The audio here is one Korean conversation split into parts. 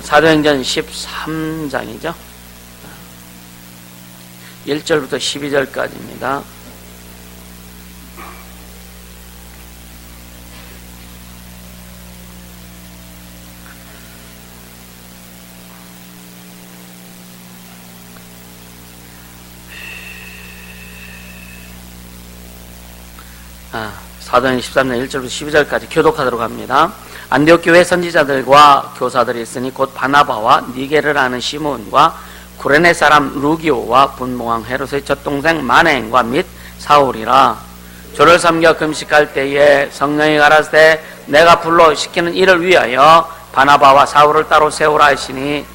사도행전 13장이죠. 1절부터 12절까지입니다. 사도행전 13장 1절부터 12절까지 교독하도록 합니다. 안디옥 교회 선지자들과 교사들이 있으니 곧 바나바와 니게를 아는 시몬과 구레네 사람 루기오와 분봉왕 헤롯의 젖동생 마네인과 및 사울이라. 주를 섬겨 금식할 때에 성령이 가라사대 내가 불러 시키는 일을 위하여 바나바와 사울을 따로 세우라 하시니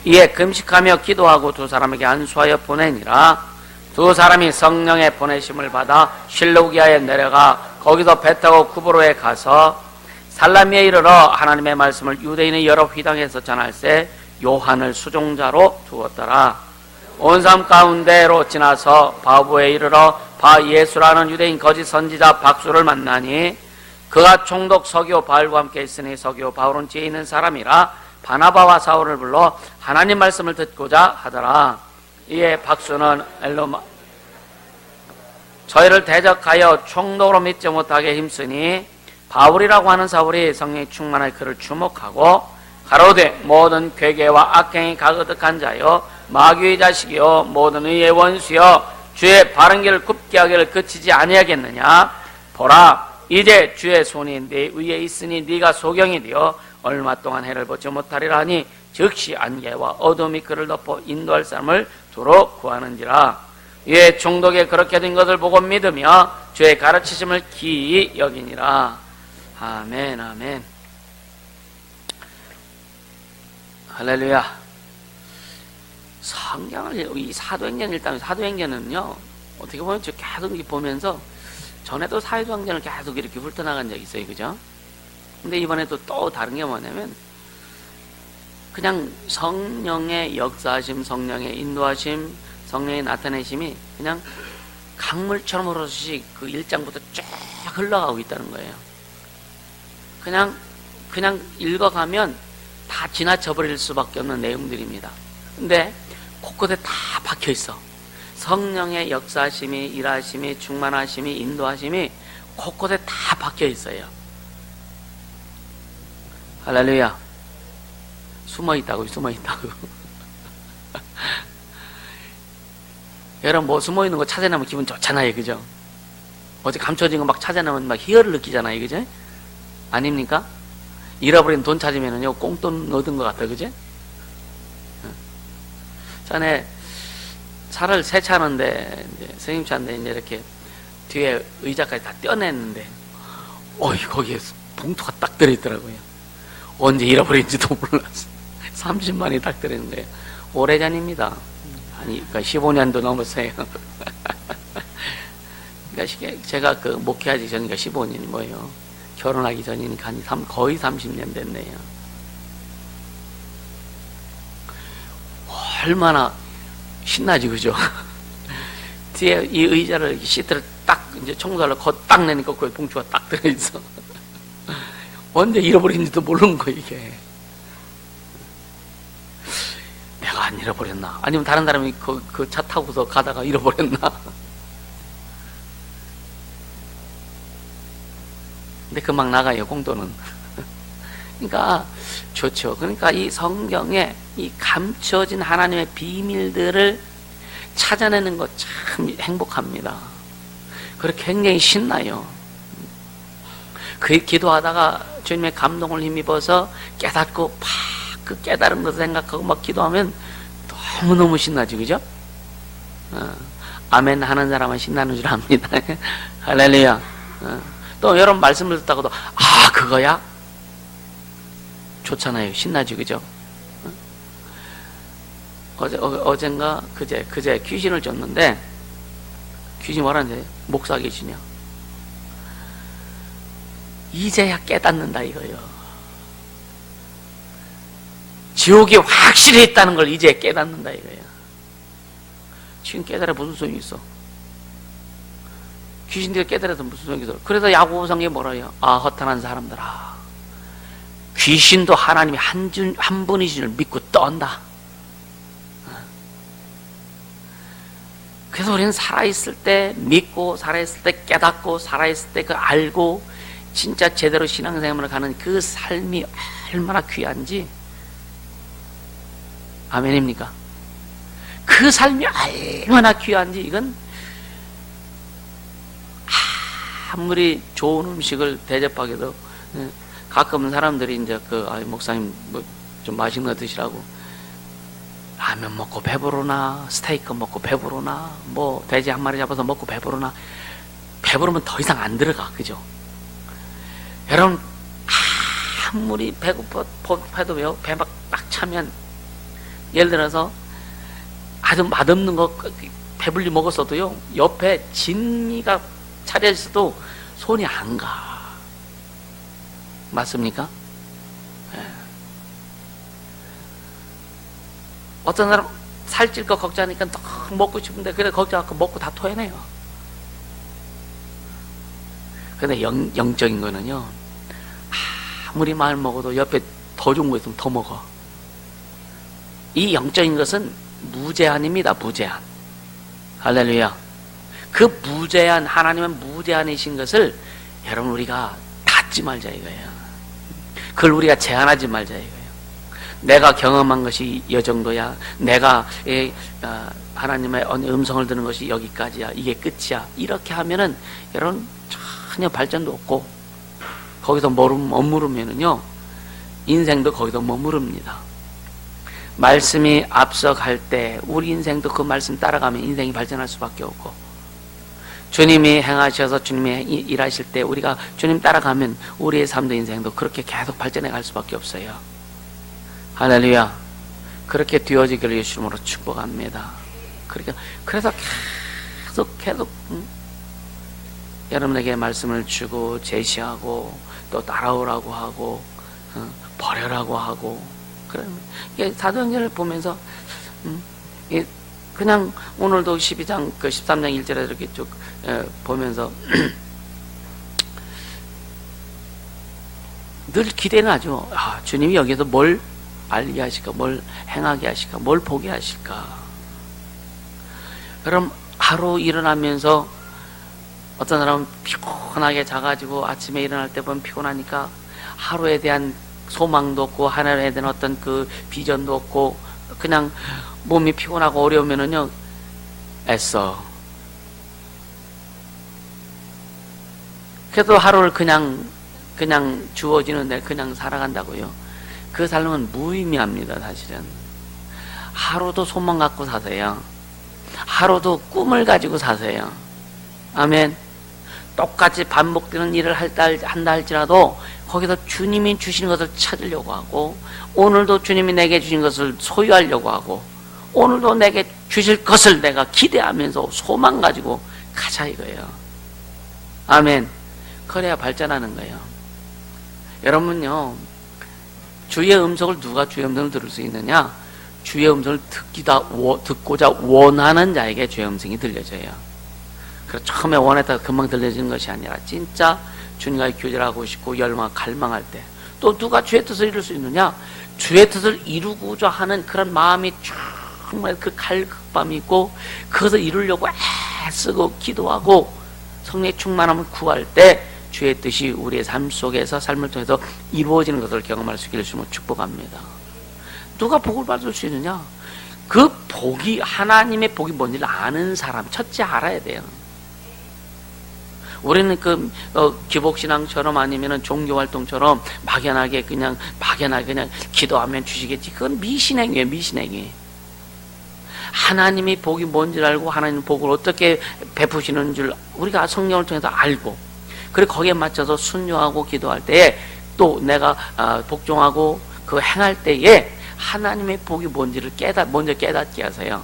이에 금식하며 기도하고 두 사람에게 안수하여 보내니라. 두 사람이 성령의 보내심을 받아 실루기아에 내려가 거기서 배 타고 구브로에 가서 살라미에 이르러 하나님의 말씀을 유대인의 여러 휘당에서 전할세 요한을 수종자로 두었더라. 온 삶 가운데로 지나서 바보에 이르러 바 예수라는 유대인 거짓 선지자 박수를 만나니 그가 총독 서기오 바울과 함께 있으니 서기오 바울은 지혜 있는 사람이라 바나바와 사울을 불러 하나님 말씀을 듣고자 하더라. 이에 박수는 엘로마 저희를 대적하여 총독으로 믿지 못하게 힘쓰니 바울이라고 하는 사울이 성령이 충만하여 그를 주목하고 가로되 모든 괴계와 악행이 가득한 자여 마귀의 자식이여 모든 의의 원수여 주의 바른 길을 굽게 하기를 그치지 아니하겠느냐. 보라 이제 주의 손이 네 위에 있으니 네가 소경이 되어 얼마 동안 해를 보지 못하리라 하니 즉시 안개와 어둠이 그를 덮어 인도할 사람을 두루 구하는지라. 이에 총독에 그렇게 된 것을 보고 믿으며 주의 가르치심을 기이 여기니라. 아멘 아멘. 할렐루야. 성경을 이 사도행전 일단 사도행전은요 어떻게 보면 저 계속 보면서 전에도 사도행전을 계속 이렇게 훑어나간 적이 있어요, 그죠? 근데 이번에도 또 다른 게 뭐냐면 그냥 성령의 역사하심, 성령의 인도하심, 성령의 나타내심이 그냥 강물처럼 흐르듯이 그 1장부터 쫙 흘러가고 있다는 거예요. 그냥 읽어가면 다 지나쳐버릴 수밖에 없는 내용들입니다. 근데 곳곳에 다 박혀 있어. 성령의 역사하심이, 일하심이, 충만하심이, 인도하심이 곳곳에 다 박혀 있어요. 할렐루야. 숨어 있다고. 여러분 뭐 숨어 있는 거 찾아내면 기분 좋잖아요, 그죠? 어제 감춰진 거 막 찾아내면 막 희열을 느끼잖아요, 그죠? 아닙니까? 잃어버린 돈 찾으면은요 꽁돈 얻은 것 같아, 그죠? 전에 차를 세차하는데 이제 선생님 차인데 이제 이렇게 뒤에 의자까지 다 떼어냈는데 거기에 봉투가 딱 들어있더라고요. 언제 잃어버린지도 몰랐어. 30만이 딱 들어있는 거예요. 오래전입니다. 아니, 그러니까 15년도 넘었어요. 그러니까 제가 그 목회하기 전이니까 15년이 뭐예요? 결혼하기 전이니까 거의 30년 됐네요. 얼마나 신나지, 그죠? 뒤에 이 의자를, 시트를 딱, 이제 청소하려 딱 내니까 거기 봉투가 딱 들어있어. 언제 잃어버린지도 모르는 거, 이게. 내가 안 잃어버렸나? 아니면 다른 사람이 그 차 타고서 가다가 잃어버렸나? 근데 금방 나가요, 공도는. 그러니까 좋죠. 그러니까 이 성경에 이 감춰진 하나님의 비밀들을 찾아내는 것 참 행복합니다. 그렇게 굉장히 신나요. 그 기도하다가 주님의 감동을 힘입어서 깨닫고 그 깨달은 것을 생각하고 막 기도하면 너무너무 신나지, 그죠? 아멘 하는 사람은 신나는 줄 압니다. 할렐루야. 또 여러분 말씀을 듣다가도 그거야? 좋잖아요. 신나지, 그죠? 어젠가 그제 귀신을 쫓는데 귀신이 뭐라는데 목사 귀신이야. 이제야 깨닫는다 이거요. 지옥이 확실히 있다는 걸 이제 깨닫는다 이거야. 지금 깨달아 무슨 소용이 있어? 귀신들이 깨달아서 무슨 소용이 있어? 그래서 야고보성경에 뭐라 해요? 허탄한 사람들아, 귀신도 하나님이 한 분이신 줄 믿고 떤다. 그래서 우리는 살아있을 때 믿고, 살아있을 때 깨닫고, 살아있을 때 그 알고, 진짜 제대로 신앙생활을 가는 그 삶이 얼마나 귀한지. 아멘입니까? 그 삶이 얼마나 귀한지, 이건 아무리 좋은 음식을 대접하기도, 가끔 사람들이 이제 목사님 뭐 좀 맛있는 거 드시라고, 라면 먹고 배부르나, 스테이크 먹고 배부르나, 뭐 돼지 한 마리 잡아서 먹고 배부르나. 배부르면 더 이상 안 들어가, 그죠? 여러분, 아무리 배고파도 배 막 차면, 예를 들어서 아주 맛없는 거 배불리 먹었어도요, 옆에 진미가 차려있어도 손이 안 가. 맞습니까? 네. 어떤 사람 살찔 거 걱정하니까 너무 먹고 싶은데, 그래 걱정하고 먹고 다 토해내요. 근데 영적인 거는요, 아무리 많이 먹어도 옆에 더 좋은 거 있으면 더 먹어. 이 영적인 것은 무제한입니다. 무제한. 할렐루야. 그 무제한, 하나님은 무제한이신 것을 여러분 우리가 닫지 말자 이거예요. 그걸 우리가 제한하지 말자 이거예요. 내가 경험한 것이 이 정도야. 내가 하나님의 음성을 듣는 것이 여기까지야. 이게 끝이야. 이렇게 하면은 여러분 전혀 발전도 없고, 거기서 머무르면은요, 인생도 거기서 머무릅니다. 말씀이 앞서갈 때 우리 인생도 그 말씀 따라가면 인생이 발전할 수밖에 없고, 주님이 행하셔서 주님이 일하실 때 우리가 주님 따라가면 우리의 삶도 인생도 그렇게 계속 발전해 갈 수밖에 없어요. 할렐루야. 그렇게 되어지기를 예수님으로 축복합니다. 그래서 계속 여러분에게 말씀을 주고 제시하고 또 따라오라고 하고 버려라고 하고, 그러면 사도행전을 보면서 그냥 오늘도 12장 13장 1절에 이렇게 쭉 보면서 늘 기대는 하죠. 주님이 여기서 뭘 알게 하실까, 뭘 행하게 하실까, 뭘 보게 하실까. 그럼 하루 일어나면서 어떤 사람은 피곤하게 자가지고 아침에 일어날 때 보면 피곤하니까 하루에 대한 소망도 없고 하나에 대한 어떤 그 비전도 없고 그냥 몸이 피곤하고 어려우면은요 애써. 그래도 하루를 그냥 주어지는 데 그냥 살아간다고요. 그 삶은 무의미합니다. 사실은 하루도 소망 갖고 사세요. 하루도 꿈을 가지고 사세요. 아멘. 똑같이 반복되는 일을 한다 할지라도 거기서 주님이 주신 것을 찾으려고 하고, 오늘도 주님이 내게 주신 것을 소유하려고 하고, 오늘도 내게 주실 것을 내가 기대하면서 소망 가지고 가자 이거예요. 아멘. 그래야 발전하는 거예요. 여러분요, 주의 음성을 누가 주의 음성을 들을 수 있느냐? 주의 음성을 듣고자 원하는 자에게 주의 음성이 들려져요. 그래서 처음에 원했다가 금방 들려지는 것이 아니라 진짜 주님과 교제하고 싶고 갈망할 때, 또 누가 주의 뜻을 이룰 수 있느냐? 주의 뜻을 이루고자 하는 그런 마음이 정말 그 갈급함이 있고, 그것을 이루려고 애쓰고 기도하고 성령의 충만함을 구할 때 주의 뜻이 우리의 삶 속에서, 삶을 통해서 이루어지는 것을 경험할 수 있기를 주님으로 축복합니다. 누가 복을 받을 수 있느냐? 그 복이, 하나님의 복이 뭔지를 아는 사람, 첫째 알아야 돼요. 우리는 기복신앙처럼 아니면은 종교활동처럼 막연하게 그냥 기도하면 주시겠지. 그건 미신행이에요, 미신행이. 하나님이 복이 뭔지를 알고 하나님 복을 어떻게 베푸시는 줄 우리가 성령을 통해서 알고, 그리고 거기에 맞춰서 순종하고 기도할 때에 또 내가 복종하고 그 행할 때에 하나님의 복이 뭔지를 먼저 깨닫게 하세요.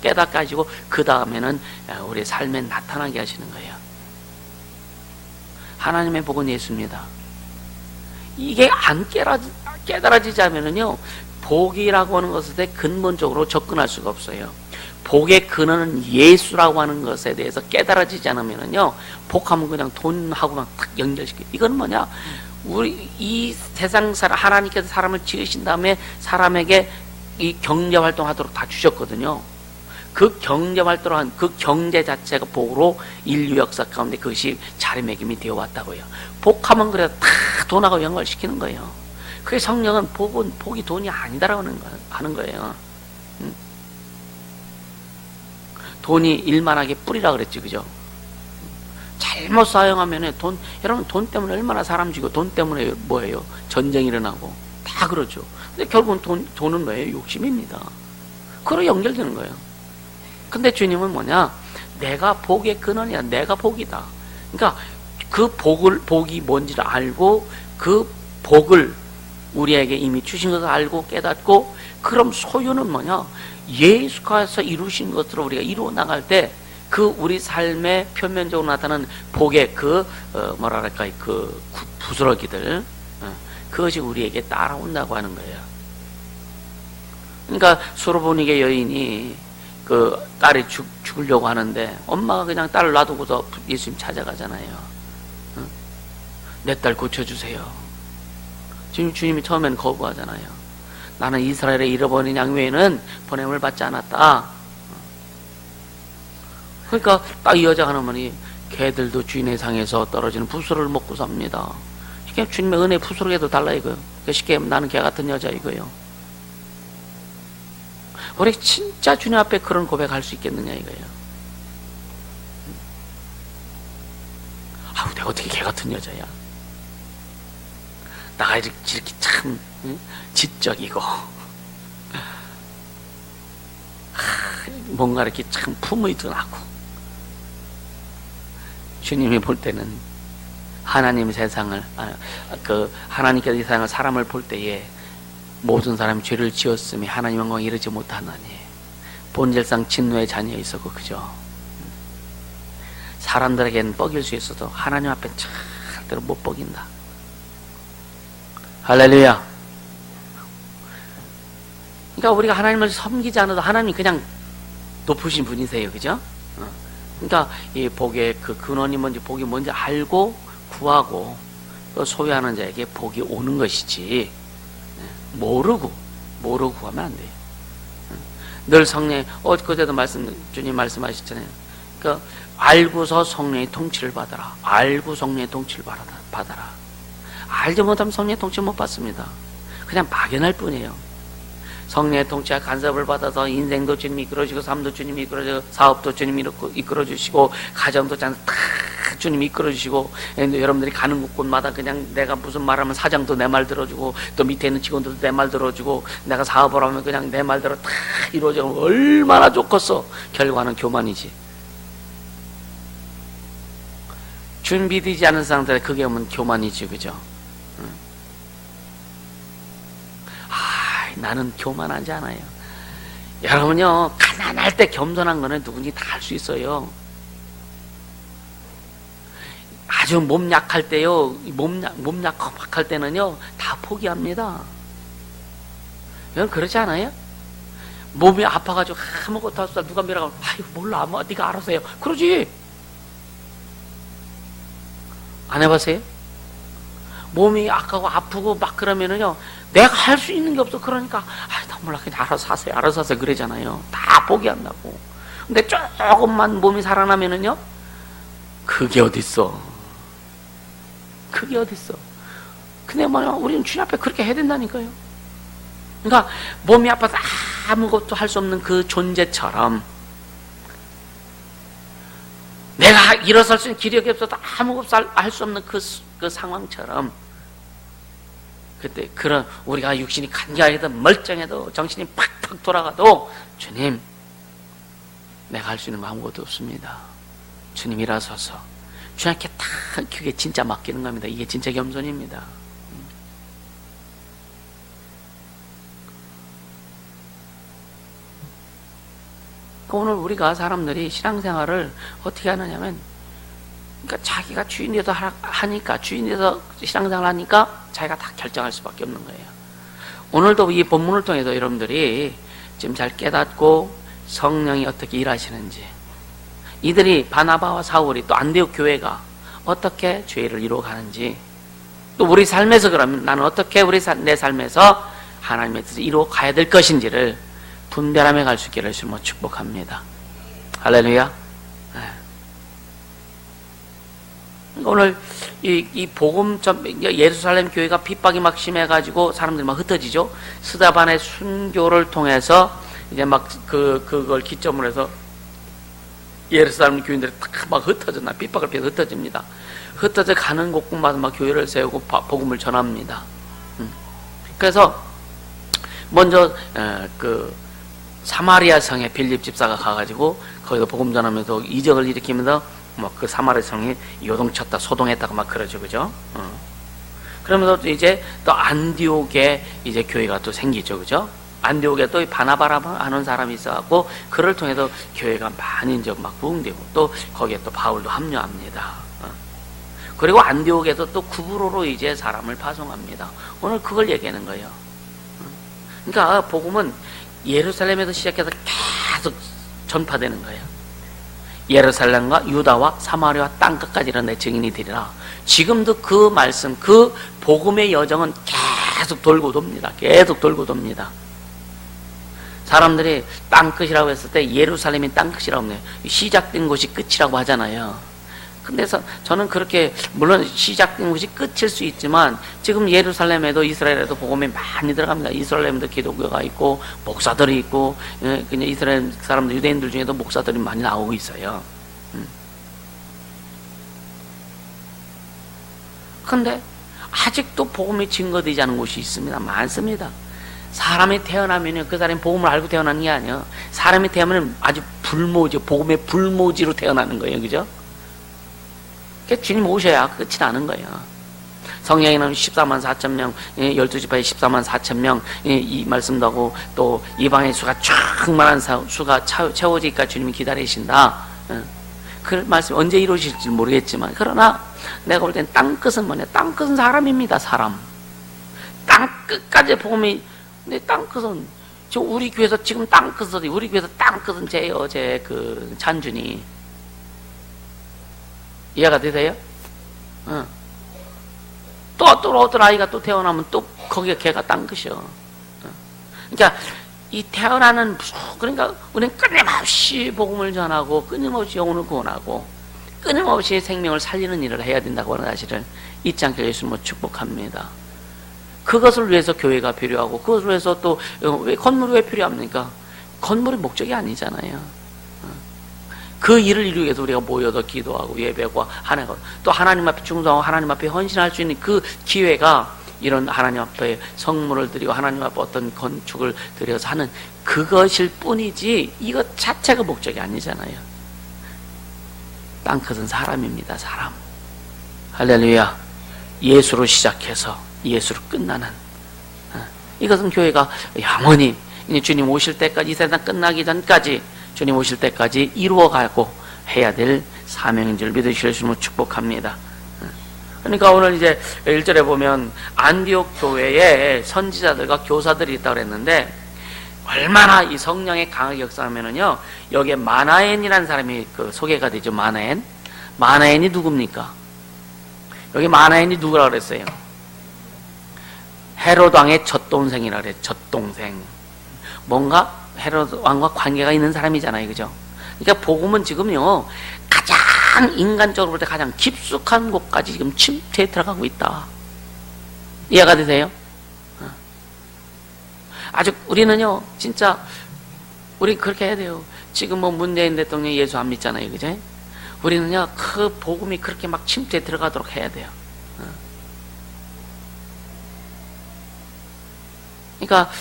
깨닫게 하시고 그 다음에는 우리의 삶에 나타나게 하시는 거예요. 하나님의 복은 예수입니다. 이게 안 깨달아지지 않으면요, 복이라고 하는 것에 근본적으로 접근할 수가 없어요. 복의 근원은 예수라고 하는 것에 대해서 깨달아지지 않으면요, 복하면 그냥 돈하고만 딱 연결시켜요. 이건 뭐냐? 우리 이 세상 사람, 하나님께서 사람을 지으신 다음에 사람에게 이 경제 활동하도록 다 주셨거든요. 그 경제 활동한 그 경제 자체가 복으로 인류 역사 가운데 그것이 자리매김이 되어 왔다고요. 복하면 그래 다 돈하고 연결시키는 거예요. 그게 성령은 복이 돈이 아니다라고 하는 거예요. 돈이 일만하게 뿌리라 그랬지, 그죠? 잘못 사용하면 여러분 돈 때문에 얼마나 사람 죽이고 돈 때문에 뭐예요? 전쟁이 일어나고 다 그러죠. 근데 결국은 돈은 뭐예요? 욕심입니다. 그로 연결되는 거예요. 근데 주님은 뭐냐? 내가 복의 근원이야. 내가 복이다. 그러니까 그 복이 뭔지를 알고 그 복을 우리에게 이미 주신 것을 알고 깨닫고, 그럼 소유는 뭐냐? 예수께서 이루신 것으로 우리가 이루어 나갈 때 그 우리 삶의 표면적으로 나타나는 복의 그 뭐랄까 그 부스러기들, 그것이 우리에게 따라온다고 하는 거예요. 그러니까 수로보니게 여인이 그 딸이 죽으려고 하는데 엄마가 그냥 딸을 놔두고서 예수님 찾아가잖아요. 내 딸 고쳐주세요. 지금 주님이 처음에는 거부하잖아요. 나는 이스라엘의 잃어버린 양 외에는 보냄을 받지 않았다. 그러니까 딱 이 여자 하나만이 개들도 주인의 상에서 떨어지는 푸스를 먹고 삽니다. 쉽게 주님의 은혜 푸스로에도 달라 이거요. 쉽게 나는 개 같은 여자 이거요. 우리 진짜 주님 앞에 그런 고백할 수 있겠느냐 이거예요. 아우 내가 어떻게 개 같은 여자야. 나가 이렇게 참 지적이고 뭔가 이렇게 참 품이 드나고. 주님이 볼 때는 하나님 세상을 하나님께서 이 세상을 사람을 볼 때에 모든 사람이 죄를 지었으며 하나님 영광에 이르지 못하나니 본질상 진노의 자녀에 있었고, 그죠? 사람들에게는 뻐길 수 있어도 하나님 앞에 절대로 못 뻐긴다. 할렐루야. 그러니까 우리가 하나님을 섬기지 않아도 하나님이 그냥 높으신 분이세요, 그죠? 그러니까 이 복의 그 근원이 뭔지 복이 뭔지 알고 구하고 소유하는 자에게 복이 오는 것이지, 모르고 구하면 안 돼요. 늘 성령, 그때도 주님 말씀하셨잖아요. 그러니까 알고서 성령의 통치를 받아라. 알고 성령의 통치를 받아라. 알지 못하면 성령의 통치 못 받습니다. 그냥 막연할 뿐이에요. 성령의 통치와 간섭을 받아서 인생도 주님이 이끌어주시고, 삶도 주님이 이끌어주시고, 사업도 주님이 이끌어주시고, 가정도 다 주님이 이끌어주시고, 여러분들이 가는 곳마다 그냥 내가 무슨 말하면 사장도 내 말 들어주고, 또 밑에 있는 직원들도 내 말 들어주고, 내가 사업을 하면 그냥 내 말대로 다 이루어져. 얼마나 좋겠어. 결과는 교만이지. 준비되지 않은 사람들에 그게 오면 교만이지, 그죠? 나는 교만하지 않아요. 여러분요, 가난할 때 겸손한 거는 누구든지 다 할 수 있어요. 아주 몸 약할 때요, 몸 약할 때는요, 다 포기합니다. 여러분 그렇지 않아요? 몸이 아파가지고 아무것도 할 수 없다. 누가 밀어가면 아유 몰라, 네가 알아서 해요. 그러지. 안 해봤어요? 몸이 약하고 아프고 막 그러면은요, 내가 할 수 있는 게 없어. 그러니까 나 몰라, 그냥 알아서 하세요 그러잖아요. 다 포기한다고. 근데 조금만 몸이 살아나면은요, 그게 어딨어. 근데 뭐냐, 우리는 주님 앞에 그렇게 해야 된다니까요. 그러니까 몸이 아파서 아무것도 할 수 없는 그 존재처럼, 내가 일어설 수 있는 기력이 없어도 아무것도 할 수 없는 그 상황처럼, 그때 그런 우리가 육신이 간결해도 멀쩡해도 정신이 팍팍 돌아가도 주님, 내가 할 수 있는 거 아무것도 없습니다. 주님 일하소서. 주님께 딱 그게 진짜 맡기는 겁니다. 이게 진짜 겸손입니다. 오늘 우리가 사람들이 신앙생활을 어떻게 하느냐면, 그러니까 자기가 주인돼서 하니까, 주인돼서 신앙생활을 하니까 자기가 다 결정할 수밖에 없는 거예요. 오늘도 이 본문을 통해서 여러분들이 지금 잘 깨닫고 성령이 어떻게 일하시는지, 이들이 바나바와 사울이 또 안디옥 교회가 어떻게 죄를 이루어가는지 또 우리 삶에서 그러면 나는 어떻게 내 삶에서 하나님의 뜻을 이루어 가야 될 것인지를 분별하며 갈 수 있기를 주님으로 축복합니다. 할렐루야. 오늘 이 복음 예루살렘 교회가 핍박이 막 심해가지고 사람들이 막 흩어지죠. 스데반의 순교를 통해서 이제 막 그걸 기점으로 해서 예루살렘 교인들이 막 흩어졌나, 핍박을 피해서 흩어집니다. 흩어져 가는 곳곳마다 막 교회를 세우고 복음을 전합니다. 그래서 먼저 그 사마리아 성에 빌립 집사가 가가지고 거기서 복음 전하면서 이적을 일으키면서 뭐 그 사마리아 성이 요동쳤다, 소동했다가 막 그러죠, 그죠? 그러면서 또 이제 또 안디옥에 이제 교회가 또 생기죠, 그죠? 안디옥에 또 바나바라 하는 사람이 있어갖고 그를 통해서 교회가 많이 이제 막 부흥되고 또 거기에 또 바울도 합류합니다. 그리고 안디옥에서 또 구브로로 이제 사람을 파송합니다. 오늘 그걸 얘기하는 거예요. 그러니까 복음은 예루살렘에서 시작해서 계속 전파되는 거예요. 예루살렘과 유다와 사마리아 땅끝까지 이런 내 증인이 되리라. 지금도 그 말씀, 그 복음의 여정은 계속 돌고 돕니다. 계속 돌고 돕니다. 사람들이 땅끝이라고 했을 때 예루살렘이 땅끝이라고 해요. 시작된 곳이 끝이라고 하잖아요. 근데 저는 그렇게, 물론 시작된 곳이 끝일 수 있지만 지금 예루살렘에도 이스라엘에도 복음이 많이 들어갑니다. 이스라엘에도 기독교가 있고 목사들이 있고, 그냥 이스라엘 사람들, 유대인들 중에도 목사들이 많이 나오고 있어요. 근데 아직도 복음이 증거되지 않은 곳이 있습니다. 많습니다. 사람이 태어나면 그 사람이 복음을 알고 태어나는 게 아니에요. 사람이 태어나면 아주 불모지, 복음의 불모지로 태어나는 거예요. 그죠? 주님 오셔야 끝이 나는 거예요. 성령에는 14만 4천 명, 12지파에 14만 4천 명, 이 말씀도 하고 또 이방의 수가 충만한 수가 채워지기까지 주님이 기다리신다. 그 말씀 언제 이루어질지 모르겠지만, 그러나 내가 볼 땐 땅끝은 뭐냐? 땅끝은 사람입니다. 사람. 땅끝까지 복음이, 근데 땅끝은 저 우리 교회에서 지금 땅끝은, 우리 교회에서 땅끝은 제요, 그 찬준이. 이해가 되세요? 또 어떤 아이가 또 태어나면 또 거기가 걔가 땅끝이요. 그러니까 이 태어나는, 그러니까 우리는 끊임없이 복음을 전하고 끊임없이 영혼을 구원하고 끊임없이 생명을 살리는 일을 해야 된다고 하는 사실을 잊지 않게 예수님을 축복합니다. 그것을 위해서 교회가 필요하고, 그것을 위해서 또 왜 건물이 왜 필요합니까? 건물이 목적이 아니잖아요. 그 일을 이루기 위해서 우리가 모여서 기도하고 예배하고 하나가, 또 하나님 앞에 충성하고 하나님 앞에 헌신할 수 있는 그 기회가 이런 하나님 앞에 성물을 드리고 하나님 앞에 어떤 건축을 드려서 하는 그것일 뿐이지 이것 자체가 목적이 아니잖아요. 땅끝은 사람입니다. 사람. 할렐루야. 예수로 시작해서 예수로 끝나는, 이것은 교회가 영원히 주님 오실 때까지, 이 세상 끝나기 전까지, 주님 오실 때까지 이루어가고 해야 될 사명인 줄 믿으실 수 있음을 축복합니다. 그러니까 오늘 이제 1절에 보면 안디옥 교회에 선지자들과 교사들이 있다고 그랬는데, 얼마나 이 성령의 강하게 역사하면은요, 여기에 마나엔이라는 사람이 그 소개가 되죠. 마나엔이 누굽니까? 여기 마나엔이 누구라고 그랬어요? 헤롯 왕의 젖동생이라 그래요. 젖동생. 뭔가 헤롯 왕과 관계가 있는 사람이잖아요. 그죠? 그러니까 복음은 지금요, 가장 인간적으로 볼 때 가장 깊숙한 곳까지 지금 침투해 들어가고 있다. 이해가 되세요? 아주 우리는요, 진짜 우리 그렇게 해야 돼요. 지금 뭐 문재인 대통령이 예수 안 믿잖아요. 그죠? 우리는요, 그 복음이 그렇게 막 침투해 들어가도록 해야 돼요. 그러니까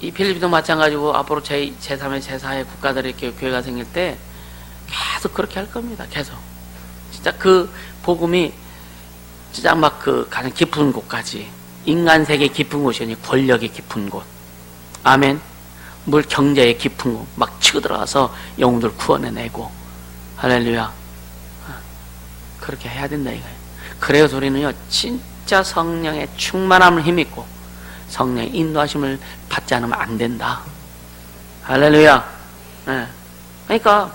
이 필리핀도 마찬가지고 앞으로 제3의 제4의 국가들의 교회가 생길 때 계속 그렇게 할 겁니다. 계속. 진짜 그 복음이 진짜 막 그 가장 깊은 곳까지, 인간 세계 깊은 곳이 아니라 권력의 깊은 곳. 아멘. 물 경제의 깊은 곳 막 치고 들어가서 영웅들 구원해내고. 할렐루야. 그렇게 해야 된다 이거예요. 그래서 우리는요, 진짜 성령의 충만함을 힘입고 성령의 인도하심을 받지 않으면 안 된다. 할렐루야. 네. 그러니까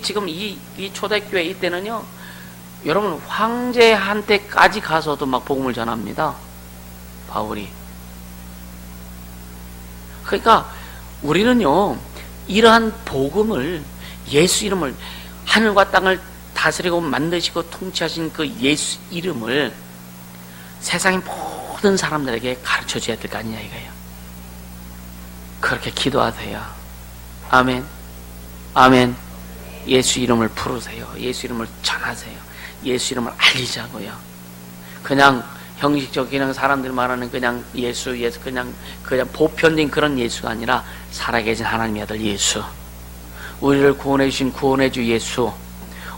지금 이 초대교회 이때는요, 여러분, 황제한테까지 가서도 막 복음을 전합니다, 바울이. 그러니까 우리는요, 이러한 복음을, 예수 이름을, 하늘과 땅을 다스리고 만드시고 통치하신 그 예수 이름을 세상의 모든 사람들에게 가르쳐 줘야 될 거 아니냐 이거예요. 그렇게 기도하세요. 아멘. 아멘. 예수 이름을 부르세요. 예수 이름을 전하세요. 예수 이름을 알리자고요. 그냥 형식적, 그냥 사람들이 말하는 그냥 예수 그냥 보편적인 그런 예수가 아니라 살아계신 하나님의 아들 예수, 우리를 구원해 주신 구원의 주 예수,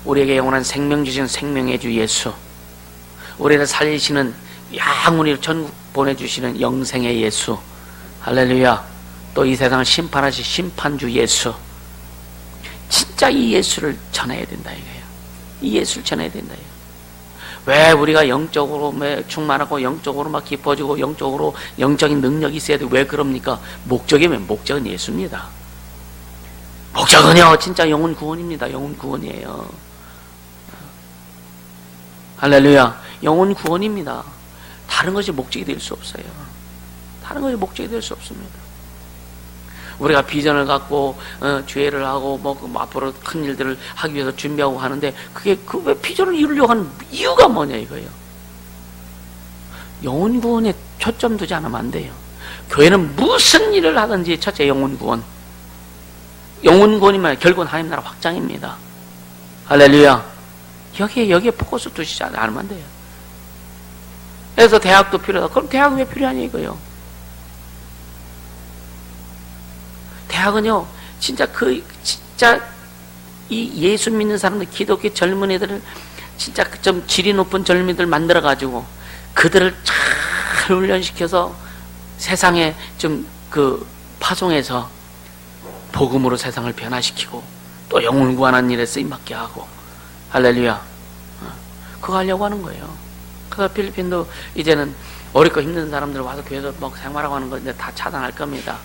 우리에게 영원한 생명 주신 생명의 주 예수, 우리를 살리시는, 영원히 전국 보내주시는 영생의 예수, 할렐루야. 또 이 세상을 심판하실 심판주 예수, 진짜 이 예수를 전해야 된다 이거예요. 이 예수를 전해야 된다 이거예요. 왜 우리가 영적으로 충만하고 영적으로 막 깊어지고 영적으로 영적인 능력이 있어야 돼? 왜 그럽니까? 목적은 예수입니다. 목적은요, 진짜 영혼 구원입니다. 영혼 구원이에요. 할렐루야. 영혼 구원입니다. 다른 것이 목적이 될 수 없어요. 다른 것이 목적이 될 수 없습니다. 우리가 비전을 갖고 죄를 하고 앞으로 큰 일들을 하기 위해서 준비하고 하는데, 그게 왜 비전을 이루려고 하는 이유가 뭐냐 이거예요. 영혼 구원에 초점 두지 않으면 안 돼요. 교회는 무슨 일을 하든지 첫째 영혼 구원. 영혼 구원이면 결국은 하나님 나라 확장입니다. 할렐루야. 여기에 포커스 두시지 않으면 안 돼요. 그래서 대학도 필요하다. 그럼 대학 왜 필요하냐 이거예요. 대학은요, 진짜 이 예수 믿는 사람들, 기독교 젊은이들을 진짜 좀 질이 높은 젊은이들 만들어가지고 그들을 잘 훈련시켜서 세상에 좀 파송해서 복음으로 세상을 변화시키고 또 영혼 구원하는 일에 쓰임받게 하고, 할렐루야. 그거 하려고 하는 거예요. 그래서 필리핀도 이제는 어렵고 힘든 사람들 와서 교회에서 생활하고 하는 건데 다 차단할 겁니다.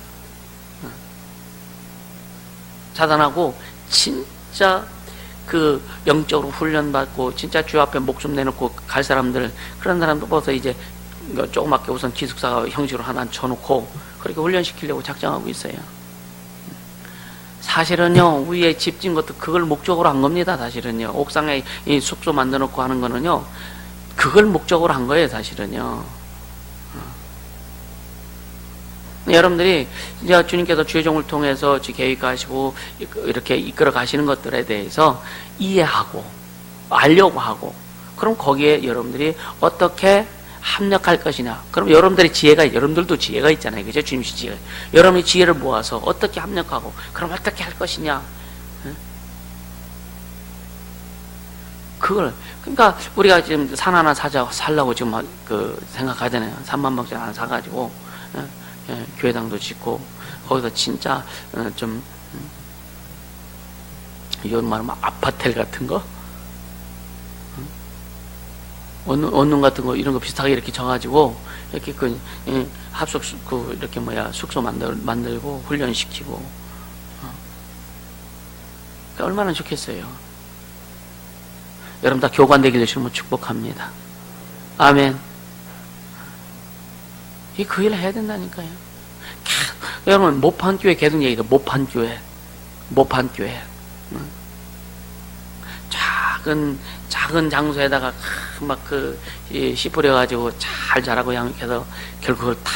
차단하고 진짜 영적으로 훈련받고 진짜 주 앞에 목숨 내놓고 갈 사람들, 그런 사람도 벌써 이제 조그맣게 우선 기숙사 형식으로 하나 쳐놓고 그렇게 훈련시키려고 작정하고 있어요. 사실은요, 위에 집 짓는 것도 그걸 목적으로 한 겁니다. 사실은요, 옥상에 이 숙소 만들어놓고 하는 거는요, 그걸 목적으로 한 거예요. 사실은요. 여러분들이 이제 주님께서 주의 종을 통해서 계획하시고 이렇게 이끌어 가시는 것들에 대해서 이해하고 알려고 하고, 그럼 거기에 여러분들이 어떻게 합력할 것이냐. 그럼 여러분들도 지혜가 있잖아요. 그죠? 주님 지혜가. 여러분이 지혜를 모아서 어떻게 합력하고, 그럼 어떻게 할 것이냐. 그러니까 우리가 지금 산 하나 살라고 지금 생각하잖아요. 3만 박스 하나 사가지고, 교회당도 짓고, 거기서 진짜 좀 이런 말하면 아파텔 같은 거, 원룸 같은 거, 이런 거 비슷하게 이렇게 져가지고 이렇게 합숙 이렇게 숙소 만들고 훈련시키고, 그러니까 얼마나 좋겠어요. 여러분 다 교관되기를 주님으로 축복합니다. 아멘. 그 일을 해야 된다니까요. 여러분, 모판교회 계속 얘기해요. 모판교회. 작은 장소에다가 씨 뿌려가지고 잘 자라고 양육해서 결국 그걸 다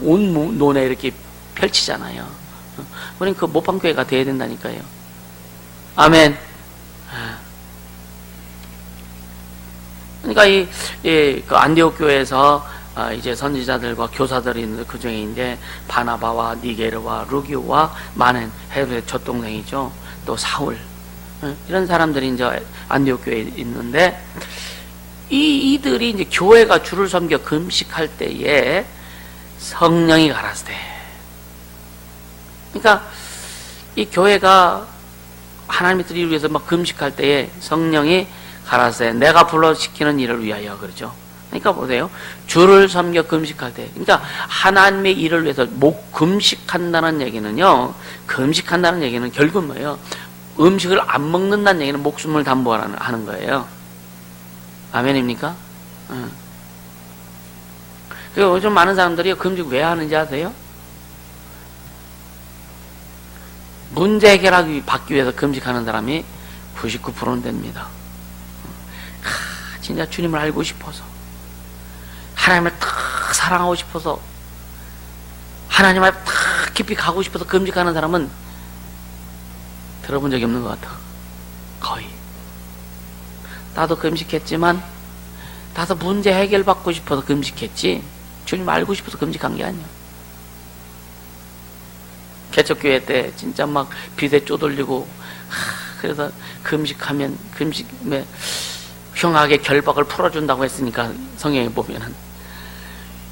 온 논에 이렇게 펼치잖아요. 우린 그 모판교회가 돼야 된다니까요. 아멘. 그러니까 그 안디옥 교회에서 이제 선지자들과 교사들이 있는데, 그 중에 이제 바나바와 니게르와 루기오와 많은 헤롯의 젖동생이죠. 또 사울, 이런 사람들이 이제 안디옥 교회에 있는데, 이들이 이제 교회가 주를 섬겨 금식할 때에 성령이 가라사대. 그러니까 이 교회가 하나님의 뜻을 이루기 위해서 막 금식할 때에 성령이 가라사대, 내가 불러시키는 일을 위하여, 그러죠. 그러니까 보세요. 주를 섬겨 금식할 때, 그러니까 하나님의 일을 위해서 금식한다는 얘기는요, 금식한다는 얘기는 결국 뭐예요? 음식을 안 먹는다는 얘기는 목숨을 담보하는 거예요. 아멘입니까? 그리고 요즘 많은 사람들이 금식 왜 하는지 아세요? 문제 해결하기 받기 위해서 금식하는 사람이 99%는 됩니다. 진짜 주님을 알고 싶어서, 하나님을 탁 사랑하고 싶어서, 하나님 앞에 탁 깊이 가고 싶어서 금식하는 사람은 들어본 적이 없는 것 같아. 거의. 나도 금식했지만 나도 문제 해결받고 싶어서 금식했지 주님 알고 싶어서 금식한 게 아니야. 개척교회 때 진짜 막 비대 쪼들리고 그래서 금식하면 흉악의 결박을 풀어준다고 했으니까 성경에 보면은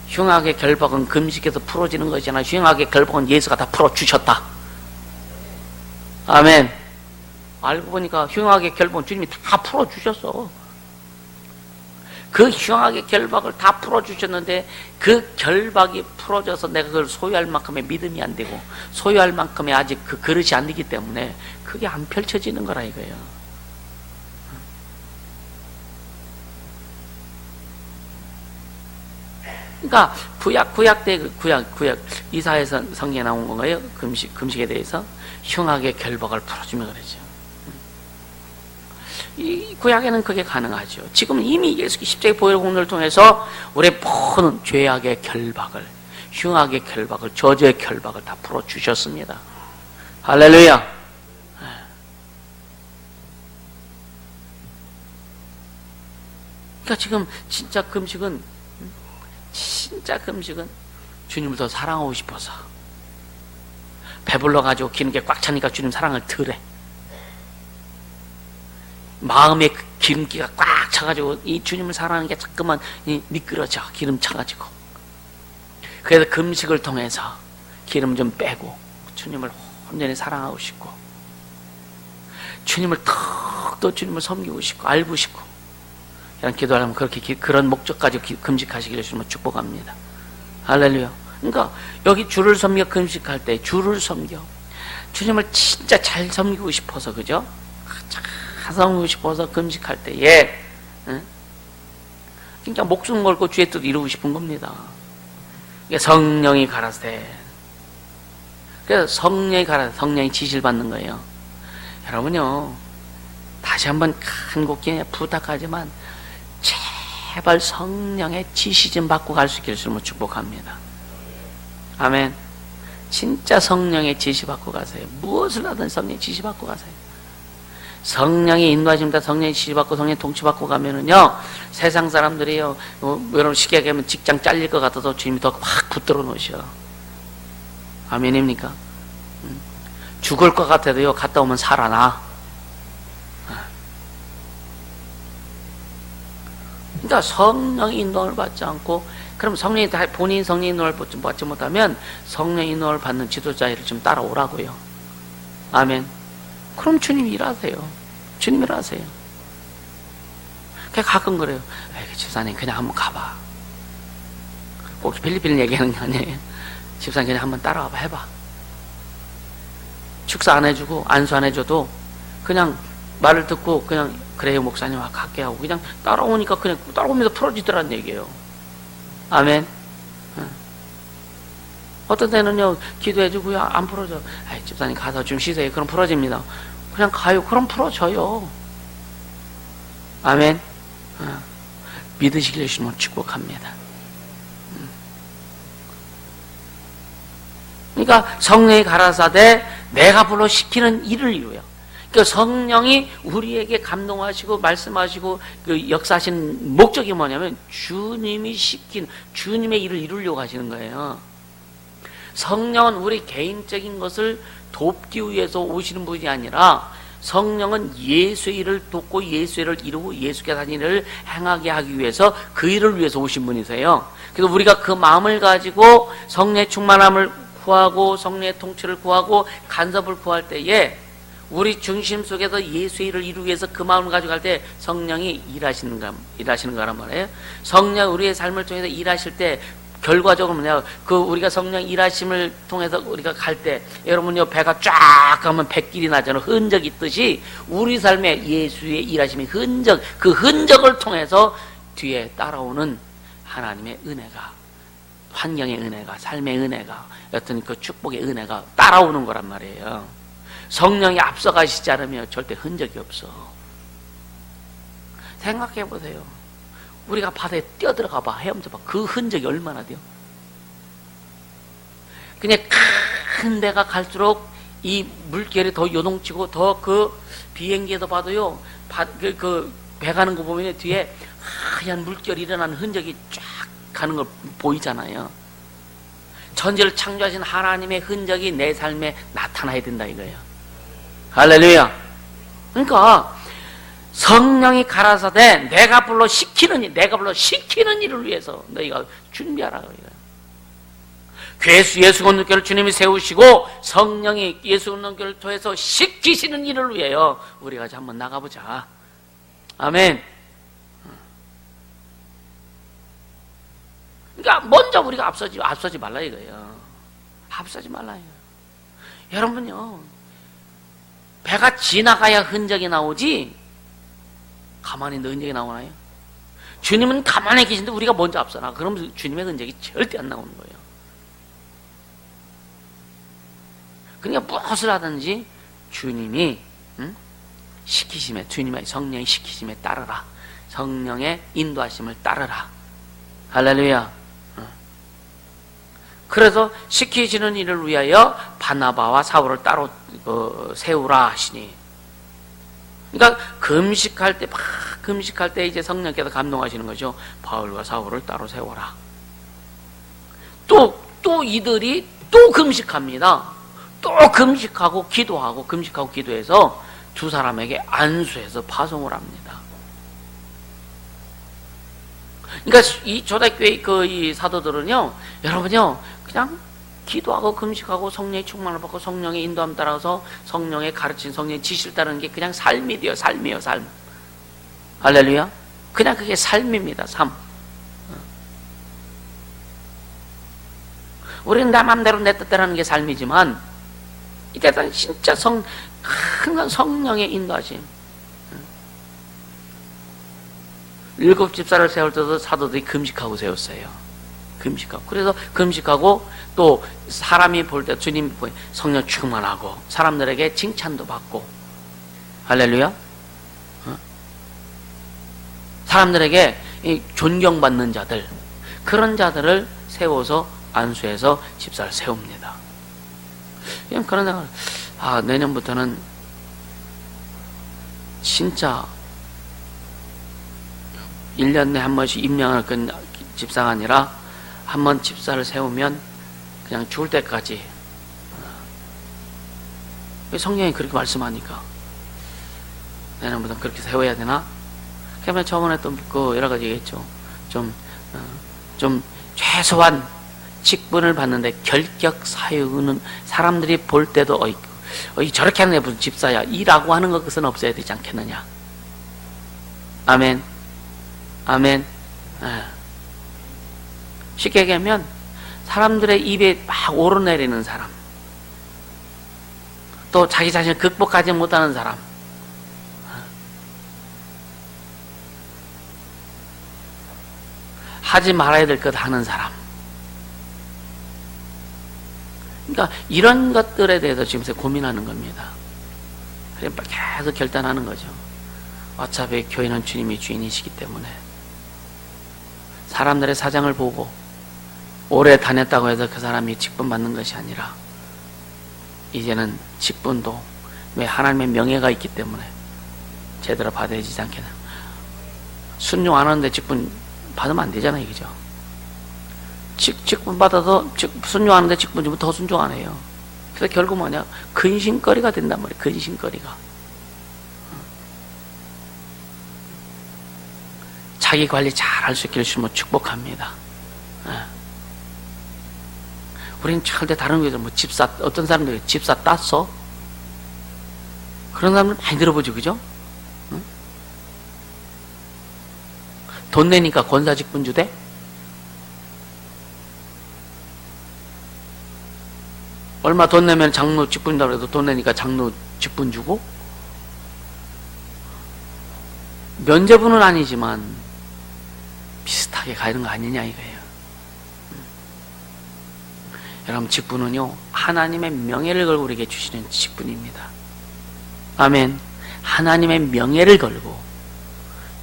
흉악의 결박은 금식에서 풀어지는 것이잖아. 흉악의 결박은 예수가 다 풀어주셨다. 아멘. 알고 보니까 흉악의 결박은 주님이 다 풀어주셨어. 그 흉악의 결박을 다 풀어주셨는데 그 결박이 풀어져서 내가 그걸 소유할 만큼의 믿음이 안 되고 소유할 만큼의 아직 그 그릇이 안 되기 때문에 그게 안 펼쳐지는 거라 이거예요. 그러니까 구약 때 구약 이사야서 성경에 나온 건가요? 금식에 대해서 흉악의 결박을 풀어주면 그러죠. 이 구약에는 그게 가능하죠. 지금 이미 예수 십자가의 보혈 공로를 통해서 우리의 모든 죄악의 결박을, 흉악의 결박을, 저주의 결박을 다 풀어주셨습니다. 할렐루야. 그러니까 지금 진짜 금식은 주님을 더 사랑하고 싶어서 배불러가지고 기름기 꽉 차니까 주님 사랑을 덜해. 마음에 기름기가 꽉 차가지고 이 주님을 사랑하는 게 자꾸만 미끄러져. 기름 차가지고. 그래서 금식을 통해서 기름 좀 빼고 주님을 온전히 사랑하고 싶고 주님을 더 주님을 섬기고 싶고 알고 싶고 이런 기도하려면 그런 목적까지 금식하시기를 주님을 축복합니다. 할렐루야. 그러니까 여기 주를 섬겨 금식할 때 주를 섬겨 주님을 진짜 잘 섬기고 싶어서 그죠? 잘 섬기고 싶어서 금식할 때에 진짜 목숨 걸고 주의 뜻 이루고 싶은 겁니다. 이게 성령이 가라사대. 그래서 성령이 지시를 받는 거예요. 여러분요 다시 한번 간곡히 부탁하지만 제발 성령의 지시 좀 받고 갈 수 있기를 주님을 축복합니다. 아멘. 진짜 성령의 지시 받고 가세요. 무엇을 하든 성령의 지시 받고 가세요. 성령의 인도하심과 성령의 지시 받고 성령의 통치 받고 가면은요 세상 사람들이요 여러분 쉽게 얘기하면 직장 잘릴 것 같아서 주님이 더 확 붙들어 놓으셔. 아멘입니까? 죽을 것 같아도요 갔다 오면 살아나. 그러니까 성령의 인도를 받지 않고 그럼 성령이 다 본인 성령의 인도를 받지 못하면 성령의 인도를 받는 지도자를 좀 따라오라고요. 아멘. 그럼 주님 일하세요. 주님 일하세요. 가끔 그래요. 집사님 그냥 한번 가봐. 꼭 필리핀 얘기하는 게 아니에요. 집사님 그냥 한번 따라와봐 해봐. 축사 안 해주고 안수 안 해줘도 그냥 말을 듣고 그냥 그래요 목사님 갈게 하고 그냥 따라오니까 그냥 따라오면서 풀어지더란 얘기예요. 아멘. 어떤 때는요 기도해주고요 안 풀어져. 집사님 가서 좀 쉬세요. 그럼 풀어집니다. 그냥 가요. 그럼 풀어져요. 아멘. 믿으시기를 주님을 축복합니다. 그러니까 성령이 가라사대 내가 불러 시키는 일을 이루어요. 그러니까 성령이 우리에게 감동하시고 말씀하시고 그 역사하시는 목적이 뭐냐면 주님이 시킨 주님의 일을 이루려고 하시는 거예요. 성령은 우리 개인적인 것을 돕기 위해서 오시는 분이 아니라 성령은 예수의 일을 돕고 예수의 일을 이루고 예수께서 하신 일을 행하게 하기 위해서 그 일을 위해서 오신 분이세요. 그래서 우리가 그 마음을 가지고 성령의 충만함을 구하고 성령의 통치를 구하고 간섭을 구할 때에 우리 중심 속에서 예수의 일을 이루기 위해서 그 마음을 가지고 갈 때 성령이 일하시는 거란 말이에요. 성령 우리의 삶을 통해서 일하실 때 결과적으로 뭐냐, 우리가 성령 일하심을 통해서 우리가 갈 때, 여러분요, 배가 쫙 가면 백길이 나잖아요. 흔적이 있듯이, 우리 삶에 예수의 일하심의 흔적, 그 흔적을 통해서 뒤에 따라오는 하나님의 은혜가, 환경의 은혜가, 삶의 은혜가, 어떤 그 축복의 은혜가 따라오는 거란 말이에요. 성령이 앞서가시지 않으면 절대 흔적이 없어. 생각해 보세요. 우리가 바다에 뛰어들어가 봐, 헤엄쳐 봐. 그 흔적이 얼마나 돼요? 그냥 큰 배가 갈수록 이 물결이 더 요동치고, 더 그 비행기에도 봐도요, 배 가는 거 보면 뒤에 하얀 물결이 일어나는 흔적이 쫙 가는 걸 보이잖아요. 천지를 창조하신 하나님의 흔적이 내 삶에 나타나야 된다 이거예요. 할렐루야. 그러니까 성령이 가라사대 내가 불러 시키는 일을 위해서 너희가 준비하라 그래요. 예수 공동교를 주님이 세우시고 성령이 예수 공동교를 통해서 시키시는 일을 위하여 우리가 같이 한번 나가보자. 아멘. 그러니까 먼저 우리가 앞서지 말라 이거예요. 앞서지 말라 이거예요. 여러분요, 배가 지나가야 흔적이 나오지 가만히 있는 흔적이 나오나요? 주님은 가만히 계신데 우리가 먼저 앞서나 그러면 주님의 흔적이 절대 안 나오는 거예요. 그러니까 무엇을 하든지 주님이 시키심에, 주님의 성령의 시키심에 따르라. 성령의 인도하심을 따르라. 할렐루야. 그래서 시키시는 일을 위하여 바나바와 사울을 따로 세우라 하시니. 그러니까 금식할 때 이제 성령께서 감동하시는 거죠. 바울과 사울을 따로 세워라. 또 이들이 또 금식합니다. 또 금식하고 기도해서 두 사람에게 안수해서 파송을 합니다. 그러니까 이 초대교회 이 사도들은요, 여러분요, 그냥 기도하고 금식하고 성령의 충만을 받고 성령의 인도함 따라서 성령의 가르친 성령의 지시를 따르는 게 그냥 삶이 돼요. 삶이에요, 삶. 할렐루야. 그냥 그게 삶입니다, 삶. 우리는 내 맘대로 내 뜻대로 하는 게 삶이지만 이때는 진짜 큰 성령의 인도하심. 7 집사를 세울 때도 사도들이 금식하고 세웠어요. 금식하고. 그래서 금식하고 또 사람이 볼 때 주님 성령 충만하고 사람들에게 칭찬도 받고. 할렐루야. 사람들에게 존경받는 자들, 그런 자들을 세워서 안수해서 집사를 세웁니다. 그런 생각을, 내년부터는 진짜 1년에 한 번씩 임명을 끈 집사가 아니라 한 번 집사를 세우면 그냥 죽을 때까지. 성령이 그렇게 말씀하니까 내년부터 그렇게 세워야 되나? 그러면 저번에 또 여러 가지 얘기했죠. 좀 최소한 직분을 받는데 결격 사유는 사람들이 볼 때도 저렇게 하는 애 무슨 집사야 이라고 하는 것은 없어야 되지 않겠느냐. 아멘. 아멘. 쉽게 얘기하면 사람들의 입에 막 오르내리는 사람, 또 자기 자신을 극복하지 못하는 사람, 하지 말아야 될 것 하는 사람. 그러니까 이런 것들에 대해서 지금 고민하는 겁니다. 그래서 계속 결단하는 거죠. 어차피 교회는 주님이 주인이시기 때문에 사람들의 사정을 보고 오래 다녔다고 해서 그 사람이 직분 받는 것이 아니라 이제는 직분도 왜 하나님의 명예가 있기 때문에 제대로 받아야 되지 않겠나. 순종 안 하는데 직분 받으면 안 되잖아요, 그죠? 직분 받아서 순종하는데 직분 주면 더 순종 안 해요. 그래서 결국 뭐냐, 근심거리가 된단 말이에요. 근심거리가. 자기 관리 잘 할 수 있기를 주면 축복합니다. 우리는 절대 다른 거에서 어떤 사람들이 집사 땄어? 그런 사람들 많이 들어보죠, 그죠? 응? 돈 내니까 권사 직분 주대? 얼마 돈 내면 장로 직분이라고 해도 돈 내니까 장로 직분 주고, 면제부는 아니지만 비슷하게 가는 거 아니냐 이거예요. 여러분, 직분은요 하나님의 명예를 걸고 우리에게 주시는 직분입니다. 아멘. 하나님의 명예를 걸고,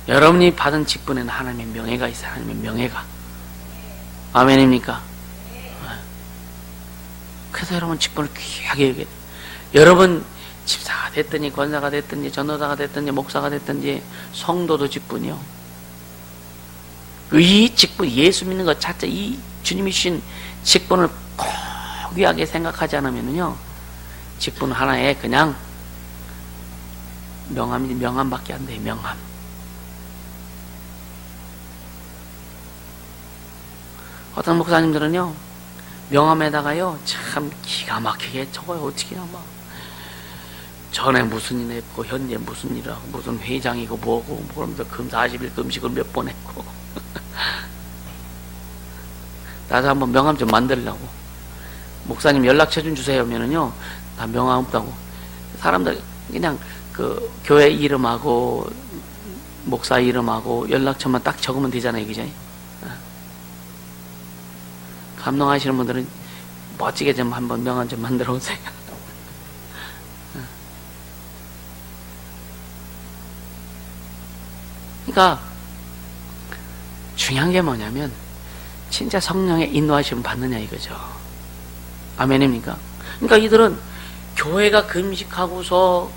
여러분이 받은 직분에는 하나님의 명예가 있어요. 하나님의 명예가. 아멘입니까? 그래서 여러분 직분을 귀하게 여겨야 돼요. 여러분 집사가 됐든지 권사가 됐든지 전도사가 됐든지 목사가 됐든지 성도도 직분이요. 이 직분, 예수 믿는 것 자체, 이 주님이 주신 직분을 고귀하게 생각하지 않으면요, 직분 하나에 그냥 명함밖에 안 돼요. 명함. 어떤 목사님들은요 명함에다가요 참 기가 막히게 적어요. 어떻게 막 전에 무슨 일 했고 현재 무슨 일하고 무슨 회장이고 뭐고 그러면서 금 40일 금식을 몇 번 했고 나도 한번 명함 좀 만들려고. 목사님 연락처 좀 주세요 하면은요 다 명함 없다고. 사람들 그냥 그 교회 이름하고 목사 이름하고 연락처만 딱 적으면 되잖아요. 그죠? 감동하시는 분들은 멋지게 좀 한번 명함 좀 만들어 오세요. 그러니까 중요한 게 뭐냐면 진짜 성령의 인도하심을 받느냐 이거죠. 아멘입니까? 그러니까 이들은 교회가 금식하고서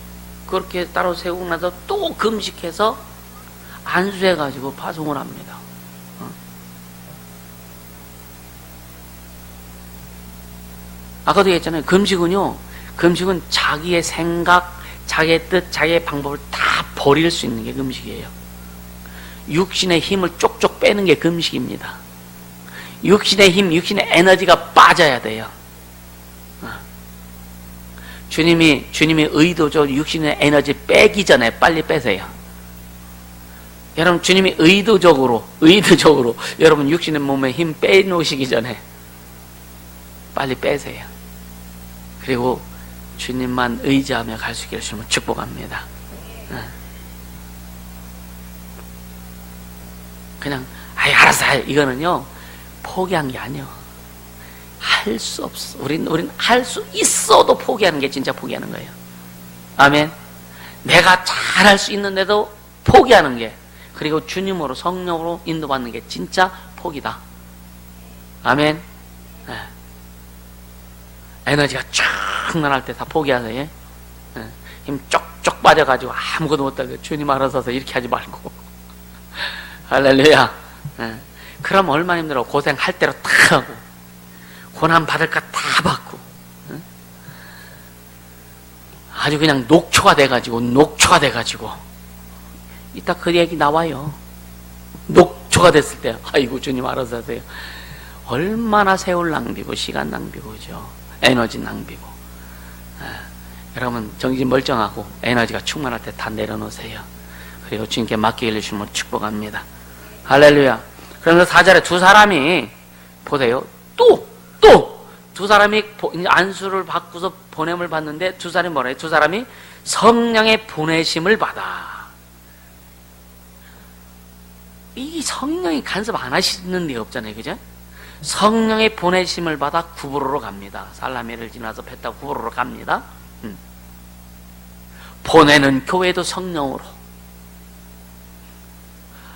그렇게 따로 세우고 나서 또 금식해서 안수해가지고 파송을 합니다. 아까도 얘기했잖아요. 금식은 자기의 생각, 자기의 뜻, 자기의 방법을 다 버릴 수 있는 게 금식이에요. 육신의 힘을 쪽쪽 빼는 게 금식입니다. 육신의 힘, 육신의 에너지가 빠져야 돼요. 주님이 의도적으로 육신의 에너지 빼기 전에 빨리 빼세요. 여러분, 주님이 의도적으로 여러분 육신의 몸에 힘 빼놓으시기 전에 빨리 빼세요. 그리고 주님만 의지하며 갈 수 있게 해주시면 축복합니다. 그냥 알았어 이거는요 포기한 게 아니요. 할 수 없어. 우린 할 수 있어도 포기하는 게 진짜 포기하는 거예요. 아멘. 내가 잘할 수 있는데도 포기하는 게, 그리고 주님으로 성령으로 인도받는 게 진짜 포기다. 아멘. 에너지가 쫙 날아갈 때 다 포기하세요. 힘 쪽쪽 빠져가지고 아무것도 못하게 주님 알아서 이렇게 하지 말고 할렐루야. 그럼 얼마나 힘들어. 고생할 대로 다 하고 고난 받을까 다 받고 아주 그냥 녹초가 돼가지고 이따 그 얘기 나와요. 녹초가 됐을 때 아이고 주님 알아서 하세요. 얼마나 세월 낭비고 시간 낭비고 그죠? 에너지 낭비고. 여러분 정신 멀쩡하고 에너지가 충만할 때 다 내려놓으세요. 그리고 주님께 맡기게 해주시면 축복합니다. 할렐루야. 그러면서 4절에 두 사람이 보세요. 또 두 사람이 안수를 받고서 보냄을 받는데 두 사람이 뭐래요? 두 사람이 성령의 보내심을 받아. 이 성령이 간섭 안 하시는 데 없잖아요. 그죠? 성령의 보내심을 받아 구브로로 갑니다. 살라미를 지나서 배 타고 구브로로 갑니다. 보내는 교회도 성령으로,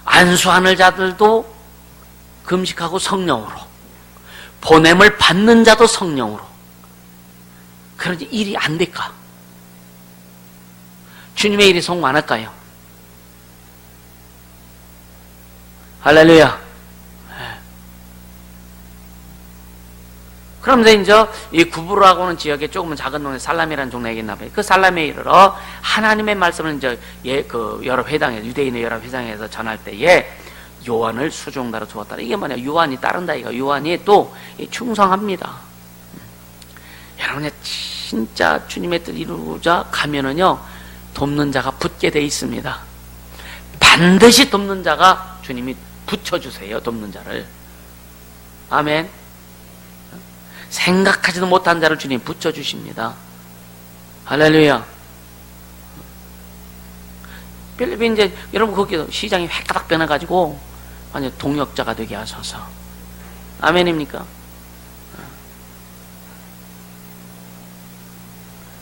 안수하는 자들도 금식하고 성령으로, 보냄을 받는 자도 성령으로. 그런지 일이 안 될까? 주님의 일이 성공 안 할까요? 할렐루야. 그러면서 이제 이 구브로라고 하는 지역에 조금은 작은 동네 살라미라는 동네에 있나 봐요. 그 살라미에 이르러 하나님의 말씀을 이제 여러 회당에, 유대인의 여러 회당에서 전할 때에 요한을 수종다로 두었다. 이게 뭐냐? 요한이 따른다 이거. 요한이 또 충성합니다. 여러분의 진짜 주님의 뜻 이루고자 가면은요 돕는 자가 붙게 돼 있습니다. 반드시 돕는 자가 주님이 붙여주세요. 돕는 자를. 아멘. 생각하지도 못한 자를 주님 붙여주십니다. 할렐루야. 필리핀 이제 여러분 거기 시장이 획가닥 변해가지고 완전 동역자가 되게 하소서. 아멘입니까?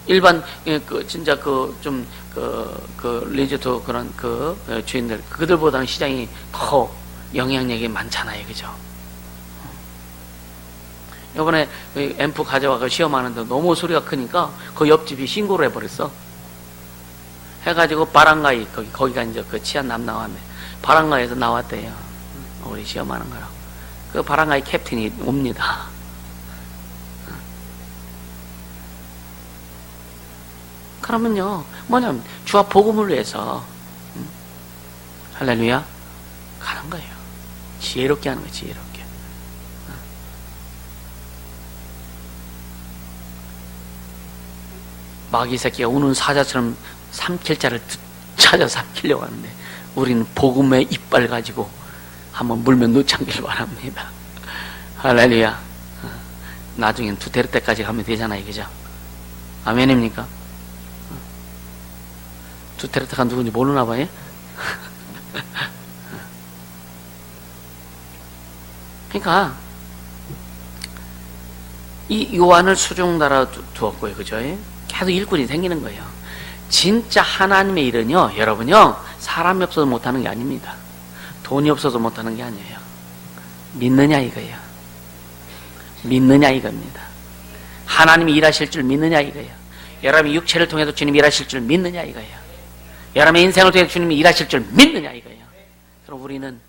일반 진짜 리조트 그런 주인들 그들보다는 시장이 더 영향력이 많잖아요, 그죠? 이번에 앰프 가져와서 시험하는데 너무 소리가 크니까 그 옆집이 신고를 해버렸어. 해가지고 바랑가이 거기가 이제 그 치안남 나왔네. 바랑가이에서 나왔대요. 우리 시험하는 거라고. 그 바랑가이 캡틴이 옵니다. 그러면요, 뭐냐면 주와 복음을 위해서 할렐루야 가는 거예요. 지혜롭게 하는 거예요. 지혜롭게. 마귀 새끼가 우는 사자처럼 삼킬 자를 찾아 삼키려고 하는데 우리는 복음의 이빨 가지고 한번 물면 놓창길 바랍니다. 할렐루야. 나중엔 두테르테까지 가면 되잖아요, 그죠? 아멘입니까? 두테르테가 누군지 모르나 봐요? 그러니까 이 요한을 수중 달아 두었고요, 그죠? 계속 일꾼이 생기는 거예요. 진짜 하나님의 일은요, 여러분요, 사람이 없어서 못하는 게 아닙니다. 돈이 없어서 못하는 게 아니에요. 믿느냐 이거예요. 믿느냐 이겁니다. 하나님이 일하실 줄 믿느냐 이거예요. 여러분이 육체를 통해서 주님이 일하실 줄 믿느냐 이거예요. 여러분의 인생을 통해서 주님이 일하실 줄 믿느냐 이거예요. 그럼 우리는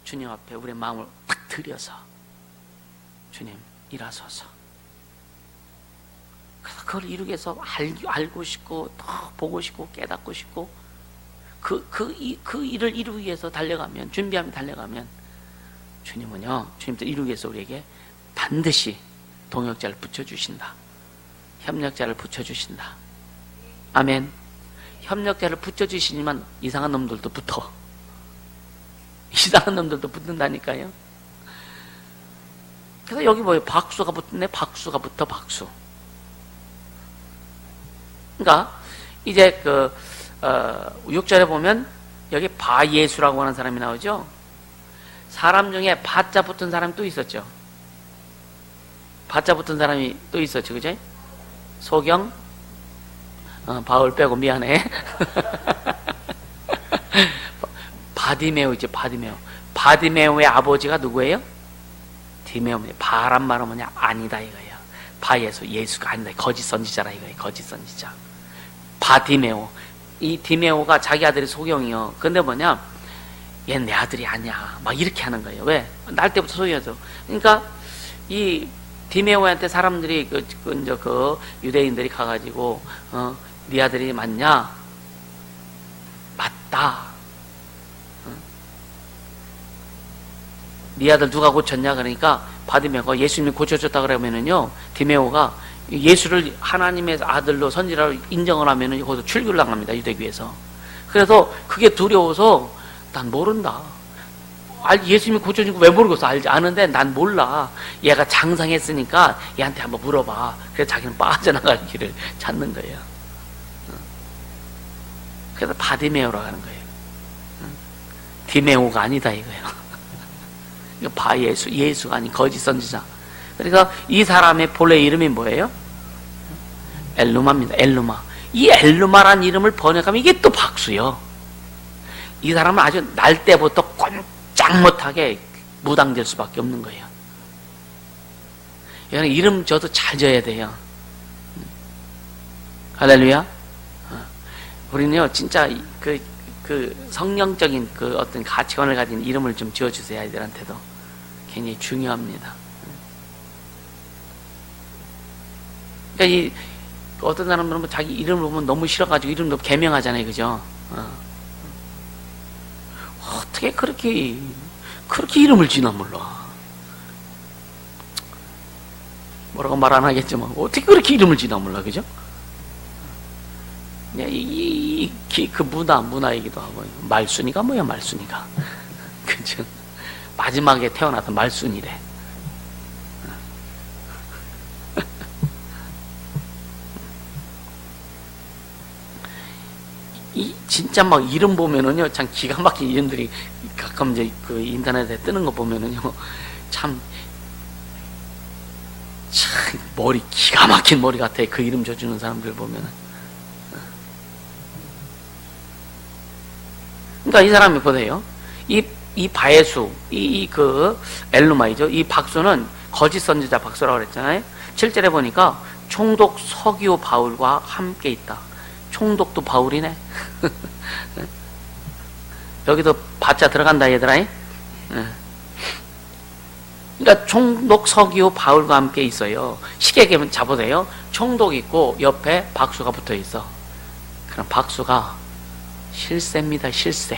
주님 앞에 우리의 마음을 딱 들여서 주님 일하소서. 그래서 그걸 이루기 위해서 알고 싶고 더 보고 싶고 깨닫고 싶고 그 일을 이루기 위해서 달려가면, 준비하며 달려가면 주님은요, 주님도 이루기 위해서 우리에게 반드시 동역자를 붙여주신다. 협력자를 붙여주신다. 아멘. 협력자를 붙여주시지만 이상한 놈들도 붙어. 이상한 놈들도 붙는다니까요. 그래서 여기 뭐예요? 박수가 붙네. 박수가 붙어. 박수. 그러니까 이제 6절에 보면 여기 바예수라고 하는 사람이 나오죠. 사람 중에 바자 붙은 사람이 또 있었죠. 바자 붙은 사람이 또 있었죠, 그죠? 소경, 바울 빼고 미안해. 바디메오 있죠, 바디메오. 바디메오의 아버지가 누구예요? 디메오입니다. 바란 말은 뭐냐? 아니다 이거예요. 바예수, 예수가 아니다. 거짓 선지자라 이거예요. 거짓 선지자. 바디메오. 이 디메오가 자기 아들이 소경이요. 근데 뭐냐? 얘는 내 아들이 아니야. 막 이렇게 하는 거예요. 왜? 날 때부터 소경이어서. 그러니까 이 디메오한테 사람들이 그 유대인들이 가가지고 네 아들이 맞냐? 맞다. 네 아들 누가 고쳤냐? 그러니까 바디메오가 예수님이 고쳐줬다 그러면은요, 디메오가 예수를 하나님의 아들로 선지자로 인정을 하면은 거기서 출교를 당합니다, 유대교에서. 그래서 그게 두려워서 난 모른다. 예수님이 고쳐준 거 왜 모르겠어? 알지 아는데 난 몰라. 얘가 장상했으니까 얘한테 한번 물어봐. 그래서 자기는 빠져나갈 길을 찾는 거예요. 그래서 바디메오라고 하는 거예요. 디메오가 아니다 이거예요. 바예수, 예수가 아닌 거짓 선지자. 그러니까 이 사람의 본래 이름이 뭐예요? 엘루마입니다. 엘루마. 이 엘루마란 이름을 번역하면 이게 또 박수요. 이 사람은 아주 날 때부터 꼼짝 못하게 무당될 수밖에 없는 거예요. 여러분 이름 저도 잘 져야 돼요. 할렐루야. 우리는요 진짜 그 성령적인 그 어떤 가치관을 가진 이름을 좀 지어주세요. 아이들한테도 굉장히 중요합니다. 그러니까 이 어떤 사람들은 자기 이름을 보면 너무 싫어가지고 이름도 개명하잖아요, 그죠? 어떻게 그렇게 이름을 지나 몰라. 뭐라고 말 안 하겠지만 어떻게 그렇게 이름을 지나 몰라, 그죠? 그 문화이기도 하고. 말순이가 뭐야, 말순이가. 그죠? 마지막에 태어나서 말순이래. 진짜 막 이름 보면은요, 참 기가 막힌 이름들이 가끔 이제 그 인터넷에 뜨는 거 보면은요, 참 머리, 기가 막힌 머리 같아. 그 이름 줘주는 사람들 보면은. 그러니까 이 사람이 보세요. 이 바에수, 그 엘루마이죠. 이 박수는 거짓 선지자 박수라고 그랬잖아요. 7절에 보니까 총독 서기오 바울과 함께 있다. 총독도 바울이네. 여기도 바자 들어간다, 얘들아. 그러니까 총독 서기오 바울과 함께 있어요. 시계게 잡으세요. 총독 있고 옆에 박수가 붙어 있어. 그럼 박수가 실세입니다. 실세.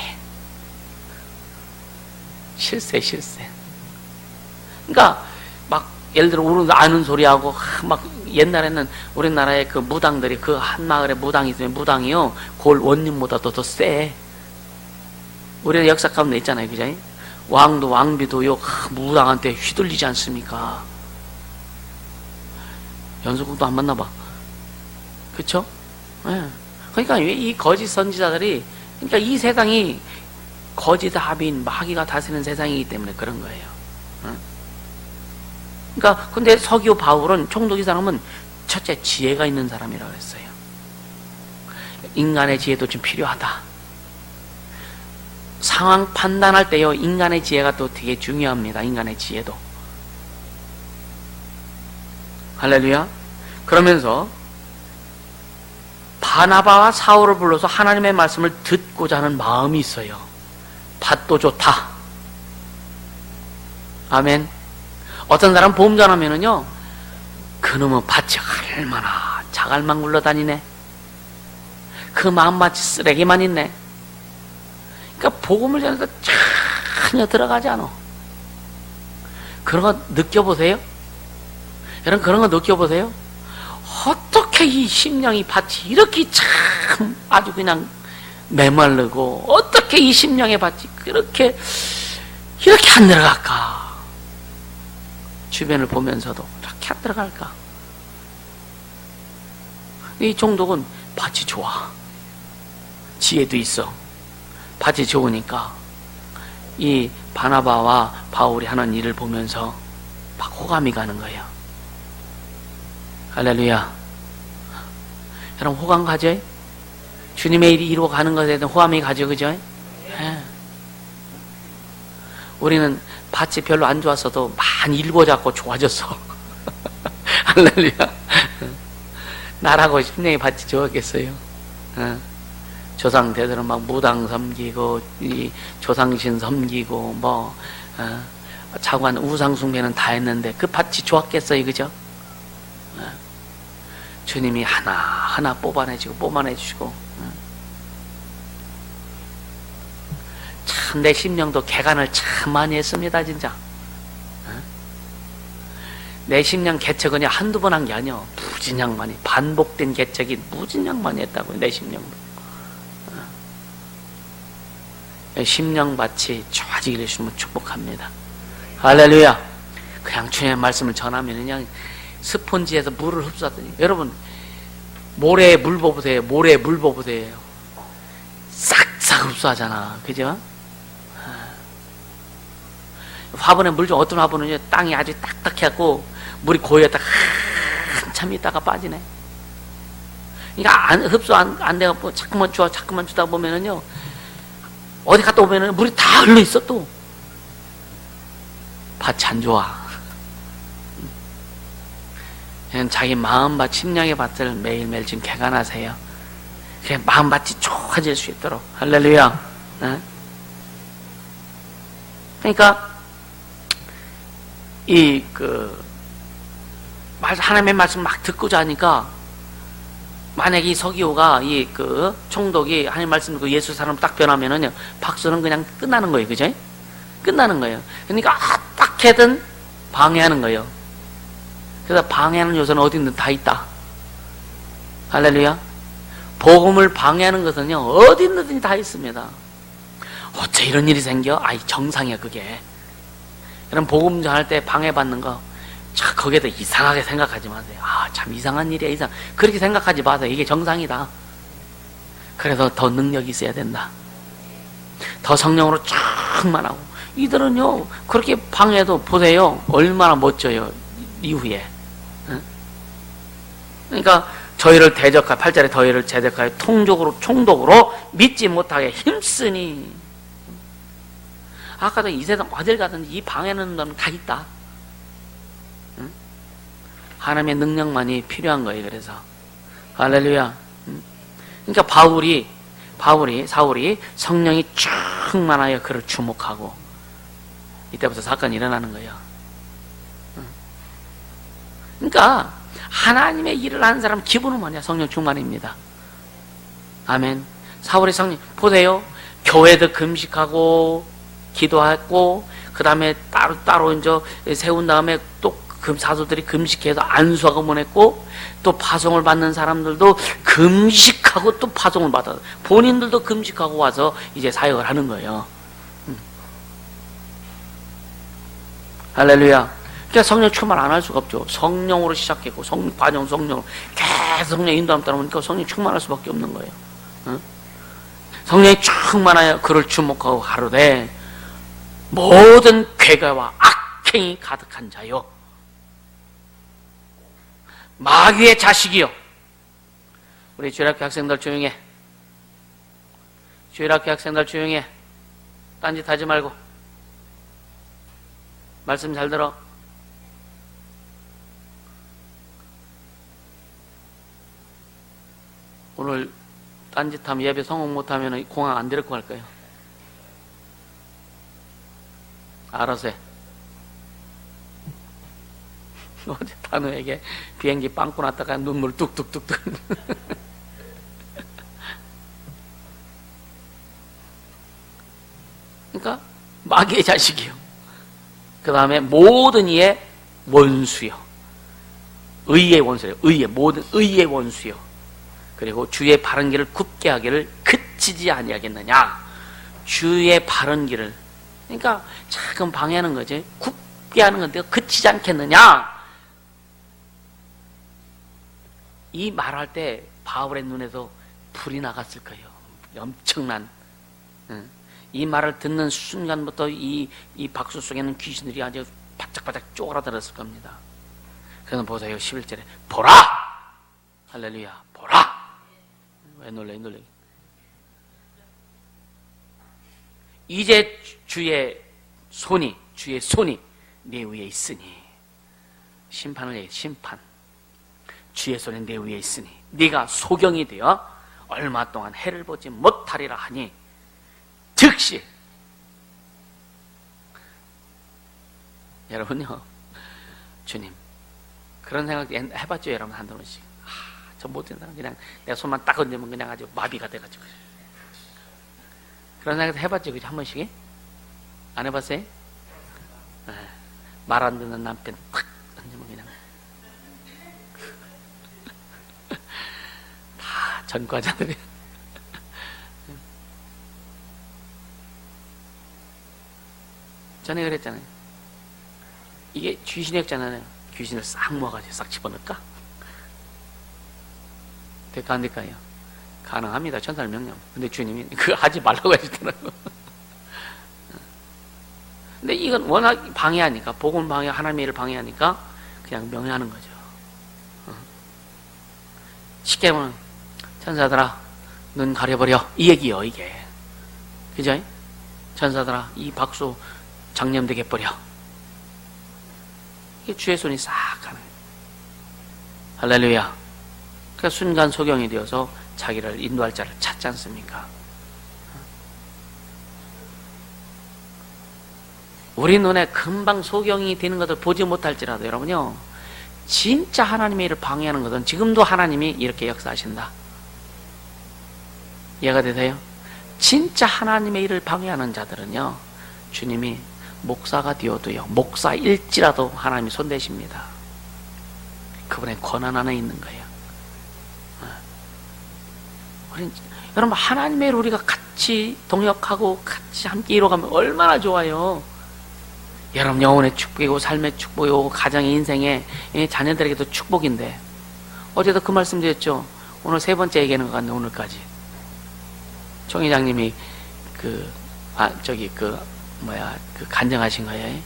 그러니까 막 예를 들어 우리 아는 소리하고 막 옛날에는 우리나라의 그 무당들이 그 한 마을에 무당이 있으면 무당이요 골 원님보다도 더 세. 우리는 역사 가운데 있잖아요, 그죠? 왕도 왕비도요 무당한테 휘둘리지 않습니까? 연수국도 안 만나봐. 그쵸? 네. 그러니까 이 거짓 선지자들이, 그러니까 이 세상이 거짓 합인 마귀가 다스리는 세상이기 때문에 그런 거예요. 그러니까 근데 서기오 바울은 총독 이 사람은 첫째 지혜가 있는 사람이라고 했어요. 인간의 지혜도 좀 필요하다. 상황 판단할 때요, 인간의 지혜가 또 되게 중요합니다. 인간의 지혜도. 할렐루야. 그러면서 바나바와 사울을 불러서 하나님의 말씀을 듣고자 하는 마음이 있어요. 밭도 좋다. 아멘. 어떤 사람 보험 전하면은요, 그놈은 밭이 얼마나 자갈만 굴러다니네. 그 마음밭이 쓰레기만 있네. 그러니까 복음을 전해서 전혀 들어가지 않아. 그런 거 느껴보세요? 여러분, 그런 거 느껴보세요? 어떻게 이 심령이 밭이 이렇게 참 아주 그냥 메말르고, 어떻게 이 심령의 밭이 이렇게 안 들어갈까? 주변을 보면서도 이렇게 안 들어갈까? 이 총독은 밭이 좋아. 지혜도 있어. 밭이 좋으니까 이 바나바와 바울이 하는 일을 보면서 막 호감이 가는 거예요. 할렐루야. 여러분, 호감 가져요? 주님의 일이 이루어 가는 것에 대한 호감이 가져, 그죠? 네. 우리는 밭이 별로 안 좋았어도 많이 일궈잡고 좋아졌어. 할렐루야. 나라고 심령의 밭이 좋았겠어요. 조상 대대로 막 무당 섬기고, 이 조상신 섬기고, 자관 우상 숭배는 다 했는데 그 밭이 좋았겠어요, 그죠? 주님이 하나하나 뽑아내주시고, 참 내 심령도 개간을 참 많이 했습니다, 진짜. 내 심령 개척은 한두 번 한 게 아니야. 무진장 많이, 반복된 개척이 무진장 많이 했다고, 내 심령도. 심령밭이 좋아지기를 주시면 축복합니다. 할렐루야. 그냥 주님의 말씀을 전하면 그냥 스폰지에서 물을 흡수하더니, 여러분, 모래에 물 부어보세요. 모래에 물 부어보세요. 싹싹 흡수하잖아, 그죠? 화분에 물 좀, 어떤 화분은요 땅이 아주 딱딱해갖고 물이 고였다가 한참 있다가 빠지네. 그러니까 흡수 안 돼갖고 자꾸만 주다 보면은요, 어디 갔다 오면은 물이 다 흘러 있어. 또 밭이 안 좋아. 그냥 자기 마음밭, 심령의 밭을 매일매일 지금 개간하세요. 그냥 마음밭이 좋아질 수 있도록. 할렐루야. 네? 그러니까 하나님의 말씀 막 듣고자 하니까, 만약에 이 서기호가 총독이 하나님 말씀 듣고 예수 사람 딱 변하면은요, 박수는 그냥 끝나는 거예요, 그죠? 끝나는 거예요. 그러니까 어떻게든 방해하는 거예요. 그래서 방해하는 요소는 어디든 다 있다. 할렐루야. 복음을 방해하는 것은요, 어디든지 다 있습니다. 어째 이런 일이 생겨? 정상이야, 그게. 그럼 복음 전할 때 방해받는 거, 거기에다 이상하게 생각하지 마세요. 참 이상한 일이야, 그렇게 생각하지 마세요. 이게 정상이다. 그래서 더 능력이 있어야 된다. 더 성령으로 충만하고. 이들은요 그렇게 방해도 보세요. 얼마나 멋져요. 이후에. 그러니까 저희를 대적하여 8절에 저희를 대적하여 통적으로 총독으로 믿지 못하게 힘쓰니. 아까도 이 세상 어딜 가든지 이 방해는 다 있다. 하나님의 능력만이 필요한 거예요. 그래서 할렐루야. 그러니까 사울이 성령이 충만하여 그를 주목하고 이때부터 사건이 일어나는 거예요. 그러니까 하나님의 일을 하는 사람 기본은 뭐냐? 성령 충만입니다. 아멘. 사울의 성령 보세요. 교회도 금식하고 기도하고 그 다음에 따로 이제 세운 다음에 또 사도들이 금식해서 안수하고 보냈고 또 파송을 받는 사람들도 금식하고 또 파송을 받아 본인들도 금식하고 와서 이제 사역을 하는 거예요. 할렐루야. 그러니까 성령 충만 안 할 수가 없죠. 성령으로 시작했고 과정 성령으로 계속 성령 인도함 따라 보니까 성령 충만할 수밖에 없는 거예요. 성령이 충만하여 그를 주목하고 가로되 모든 괴가와 악행이 가득한 자요 마귀의 자식이요. 우리 주일학교 학생들 조용해. 주일학교 학생들 조용해. 딴짓 하지 말고 말씀 잘 들어. 오늘 딴짓하면 예배 성공 못하면 공항 안 데리고 갈 거예요. 알아서 해. 어제 단우에게 비행기 빵꾸 났다가 눈물 뚝뚝뚝뚝. 그러니까 마귀의 자식이요. 그 다음에 모든 이의 원수요. 의의 원수요. 모든 의의 원수요. 그리고 주의 바른 길을 굽게 하기를 그치지 아니하겠느냐. 주의 바른 길을, 그러니까 작은 방해하는 거지. 굽게 하는 건데 그치지 않겠느냐. 이 말할 때 바울의 눈에서 불이 나갔을 거예요. 엄청난. 이 말을 듣는 순간부터 이 박수 속에는 귀신들이 아주 바짝바짝 쪼그라들었을 겁니다. 그래서 보세요. 11절에 보라! 할렐루야. 보라! 왜 놀래? 이제 주의 손이 내 위에 있으니. 심판을 얘기해. 심판. 주의 손이 내 위에 있으니 네가 소경이 되어 얼마 동안 해를 보지 못하리라 하니 즉시. 여러분요, 주님 그런 생각 해봤죠? 여러분 한두 번씩. 저 못된 사람 그냥 내 손만 딱 얹으면 그냥 아주 마비가 돼가지고. 그런 생각 해봤죠? 그죠? 한 번씩? 안 해봤어요? 말 안 듣는 남편 탁 얹으면 그냥 다 전과자들이. 전에 그랬잖아요. 이게 귀신의 역잖아요. 귀신을 싹 모아가지고 싹 집어넣을까? 될까 안 될까요? 가능합니다. 천사를 명령. 근데 주님이 그거 하지 말라고 하시더라고요. 근데 이건 워낙 방해하니까, 복음 방해, 하나님의 일을 방해하니까 그냥 명령하는 거죠. 쉽게 보면 천사들아 눈 가려버려, 이 얘기요. 이게 그죠? 천사들아 이 박수 장념되게 버려. 이게 주의 손이 싹 가는 거예요. 할렐루야. 그러니까 순간 소경이 되어서 자기를 인도할 자를 찾지 않습니까? 우리 눈에 금방 소경이 되는 것을 보지 못할지라도 여러분요, 진짜 하나님의 일을 방해하는 것은 지금도 하나님이 이렇게 역사하신다. 이해가 되세요? 진짜 하나님의 일을 방해하는 자들은요, 주님이 목사가 되어도요, 목사일지라도 하나님이 손대십니다. 그분의 권한 안에 있는 거예요. 여러분, 하나님의 일 우리가 같이 동역하고 같이 함께 이뤄가면 얼마나 좋아요. 여러분, 영혼의 축복이고 삶의 축복이고 가정의 인생의 자녀들에게도 축복인데, 어제도 그 말씀 드렸죠. 오늘 세 번째 얘기하는 것 같네. 오늘까지 총회장님이 간증하신 거예요.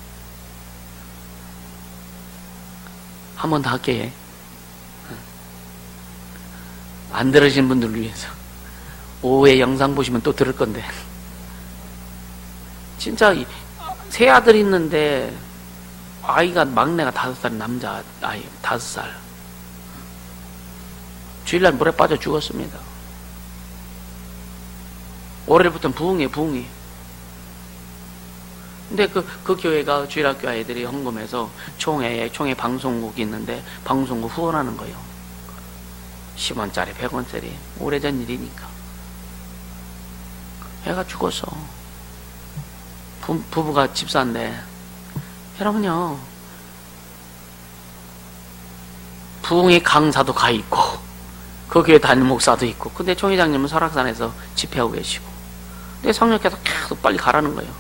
한 번 더 할게요. 안 들으신 분들을 위해서. 오후에 영상 보시면 또 들을 건데. 진짜, 세 아들 있는데, 아이가, 막내가 5살, 남자 아이 5살. 주일날 물에 빠져 죽었습니다. 월요일부터는 부흥이. 근데 그 교회가 주일학교 아이들이 헌금해서 총회 방송국이 있는데 방송국 후원하는 거예요. 10원짜리, 100원짜리. 오래전 일이니까. 애가 죽었어. 부부가 집사인데, 여러분요, 부흥의 강사도 가 있고, 그 교회 담임 목사도 있고, 근데 총회장님은 설악산에서 집회하고 계시고, 근데 성령께서 계속 빨리 가라는 거예요.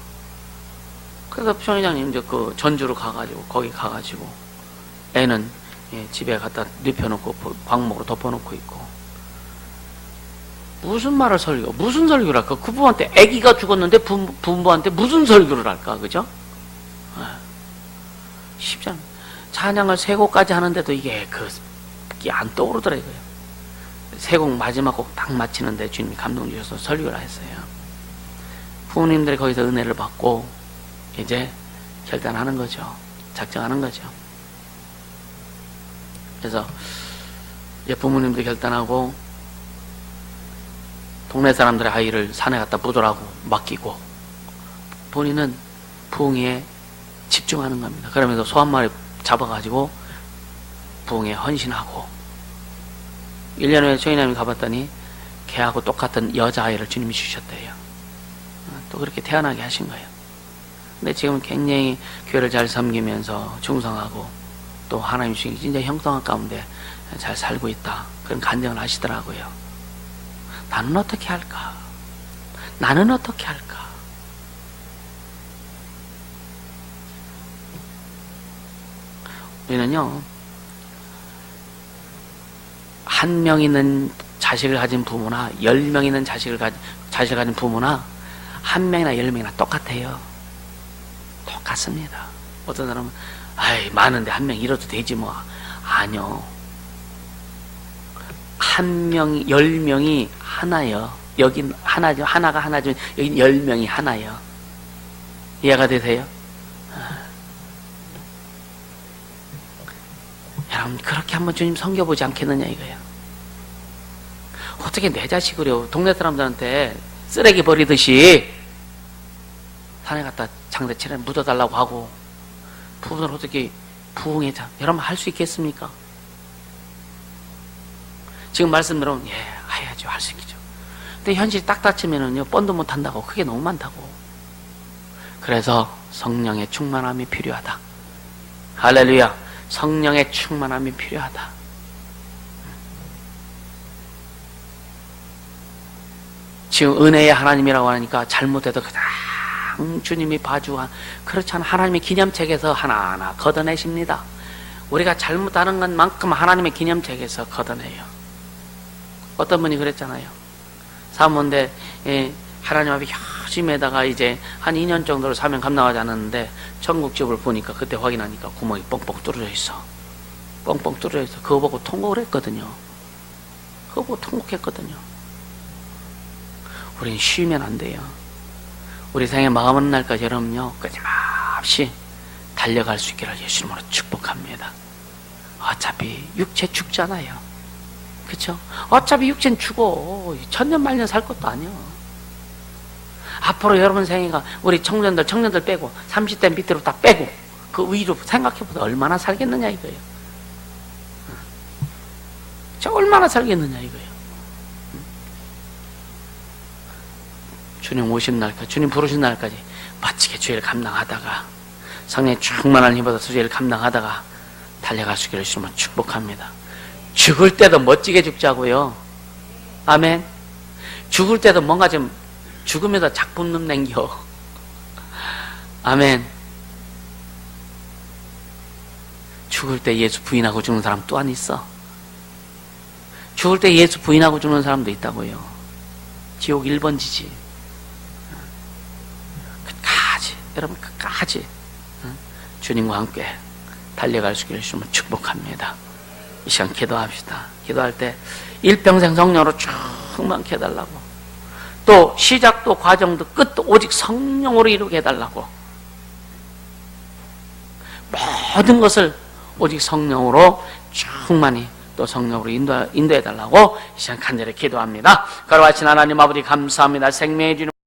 그래서 총회장님 이제 전주로 가가지고, 거기 가가지고, 애는 집에 갖다 눕혀놓고, 방목으로 덮어놓고 있고, 무슨 말을 무슨 설교를 할까? 그 부부한테 아기가 죽었는데 부부한테 무슨 설교를 할까? 그죠? 쉽지 않아. 찬양을 3곡까지 하는데도 이게 안 떠오르더라고요. 3곡 마지막 곡 딱 마치는데 주님이 감동 주셔서 설교를 했어요. 부모님들이 거기서 은혜를 받고 이제 결단하는 거죠. 작정하는 거죠. 그래서 이제 부모님들이 결단하고 동네 사람들의 아이를 산에 갖다 묻으라고 맡기고 본인은 부흥회에 집중하는 겁니다. 그러면서 소 한 마리 잡아가지고 부흥회에 헌신하고 1년 후에 총회장님이 가봤더니 걔하고 똑같은 여자아이를 주님이 주셨대요. 또 그렇게 태어나게 하신 거예요. 근데 지금은 굉장히 교회를 잘 섬기면서 충성하고 또 하나님 주신 진짜 형통한 가운데 잘 살고 있다. 그런 간증을 하시더라고요. 나는 어떻게 할까? 나는 어떻게 할까? 우리는요, 한 명 있는 자식을 가진 부모나 10명 있는 자식을 가진 부모나 한 명이나 10명이나 똑같아요. 똑같습니다. 어떤 사람은 많은데 한 명 잃어도 되지 뭐. 아니요. 한 명, 10명이 하나요. 여긴 하나죠. 하나가 하나죠. 여긴 10명이 하나요. 이해가 되세요? 여러분, 그렇게 한번 주님 섬겨보지 않겠느냐 이거예요. 어떻게 내 자식으로 동네 사람들한테 쓰레기 버리듯이 산에 갖다 장대칠에 묻어달라고 하고 부부는 어떻게 부흥회 여러분 할 수 있겠습니까? 지금 말씀 들으면 해야죠. 할 수 있겠죠. 근데 현실이 딱 닥치면은요 뻔도 못 한다고. 그게 너무 많다고. 그래서 성령의 충만함이 필요하다. 할렐루야. 성령의 충만함이 필요하다. 지금 은혜의 하나님이라고 하니까 잘못해도 그냥 주님이 봐주고 그렇지 않아. 하나님의 기념책에서 하나하나 걷어내십니다. 우리가 잘못하는 것만큼 하나님의 기념책에서 걷어내요. 어떤 분이 그랬잖아요. 사모인데 하나님 앞에 열심히 하다가 이제 한 2년 정도로 사명 감당하지 않았는데 천국집을 보니까 그때 확인하니까 구멍이 뻥뻥 뚫어져 있어. 뻥뻥 뚫어져 있어. 그거 보고 통곡을 했거든요. 그거 보고 통곡했거든요. 우린 쉬면 안 돼요. 우리 생에 마음 없는 날까지 여러분요 끊임없이 달려갈 수 있기를 예수님으로 축복합니다. 어차피 육체 죽잖아요. 그쵸? 어차피 육체는 죽어. 천년만년 살 것도 아니야. 앞으로 여러분 생애가 우리 청년들 빼고 30대 밑으로 다 빼고 그 위로 생각해보자. 얼마나 살겠느냐 이거예요. 저 얼마나 살겠느냐 이거예요. 주님 오신 날까지, 주님 부르신 날까지 멋지게 주의를 감당하다가 성령의 충만한 힘보다 주의를 감당하다가 달려갈 수 있기를 주님은 축복합니다. 죽을 때도 멋지게 죽자고요. 아멘. 죽을 때도 뭔가 좀 죽으면서 작품 좀 남겨. 아멘. 죽을 때 예수 부인하고 죽는 사람 또한 있어. 죽을 때 예수 부인하고 죽는 사람도 있다고요. 지옥 1번지지. 끝까지, 여러분 끝까지 주님과 함께 달려갈 수 있기를 주님을 축복합니다. 이 시간 기도합시다. 기도할 때 일평생 성령으로 충만케 해달라고, 또 시작도 과정도 끝도 오직 성령으로 이루게 해달라고, 모든 것을 오직 성령으로 충만히 또 성령으로 인도해달라고 이 시간 간절히 기도합니다. 거룩하신 하나님 아버지 감사합니다. 생명의 주님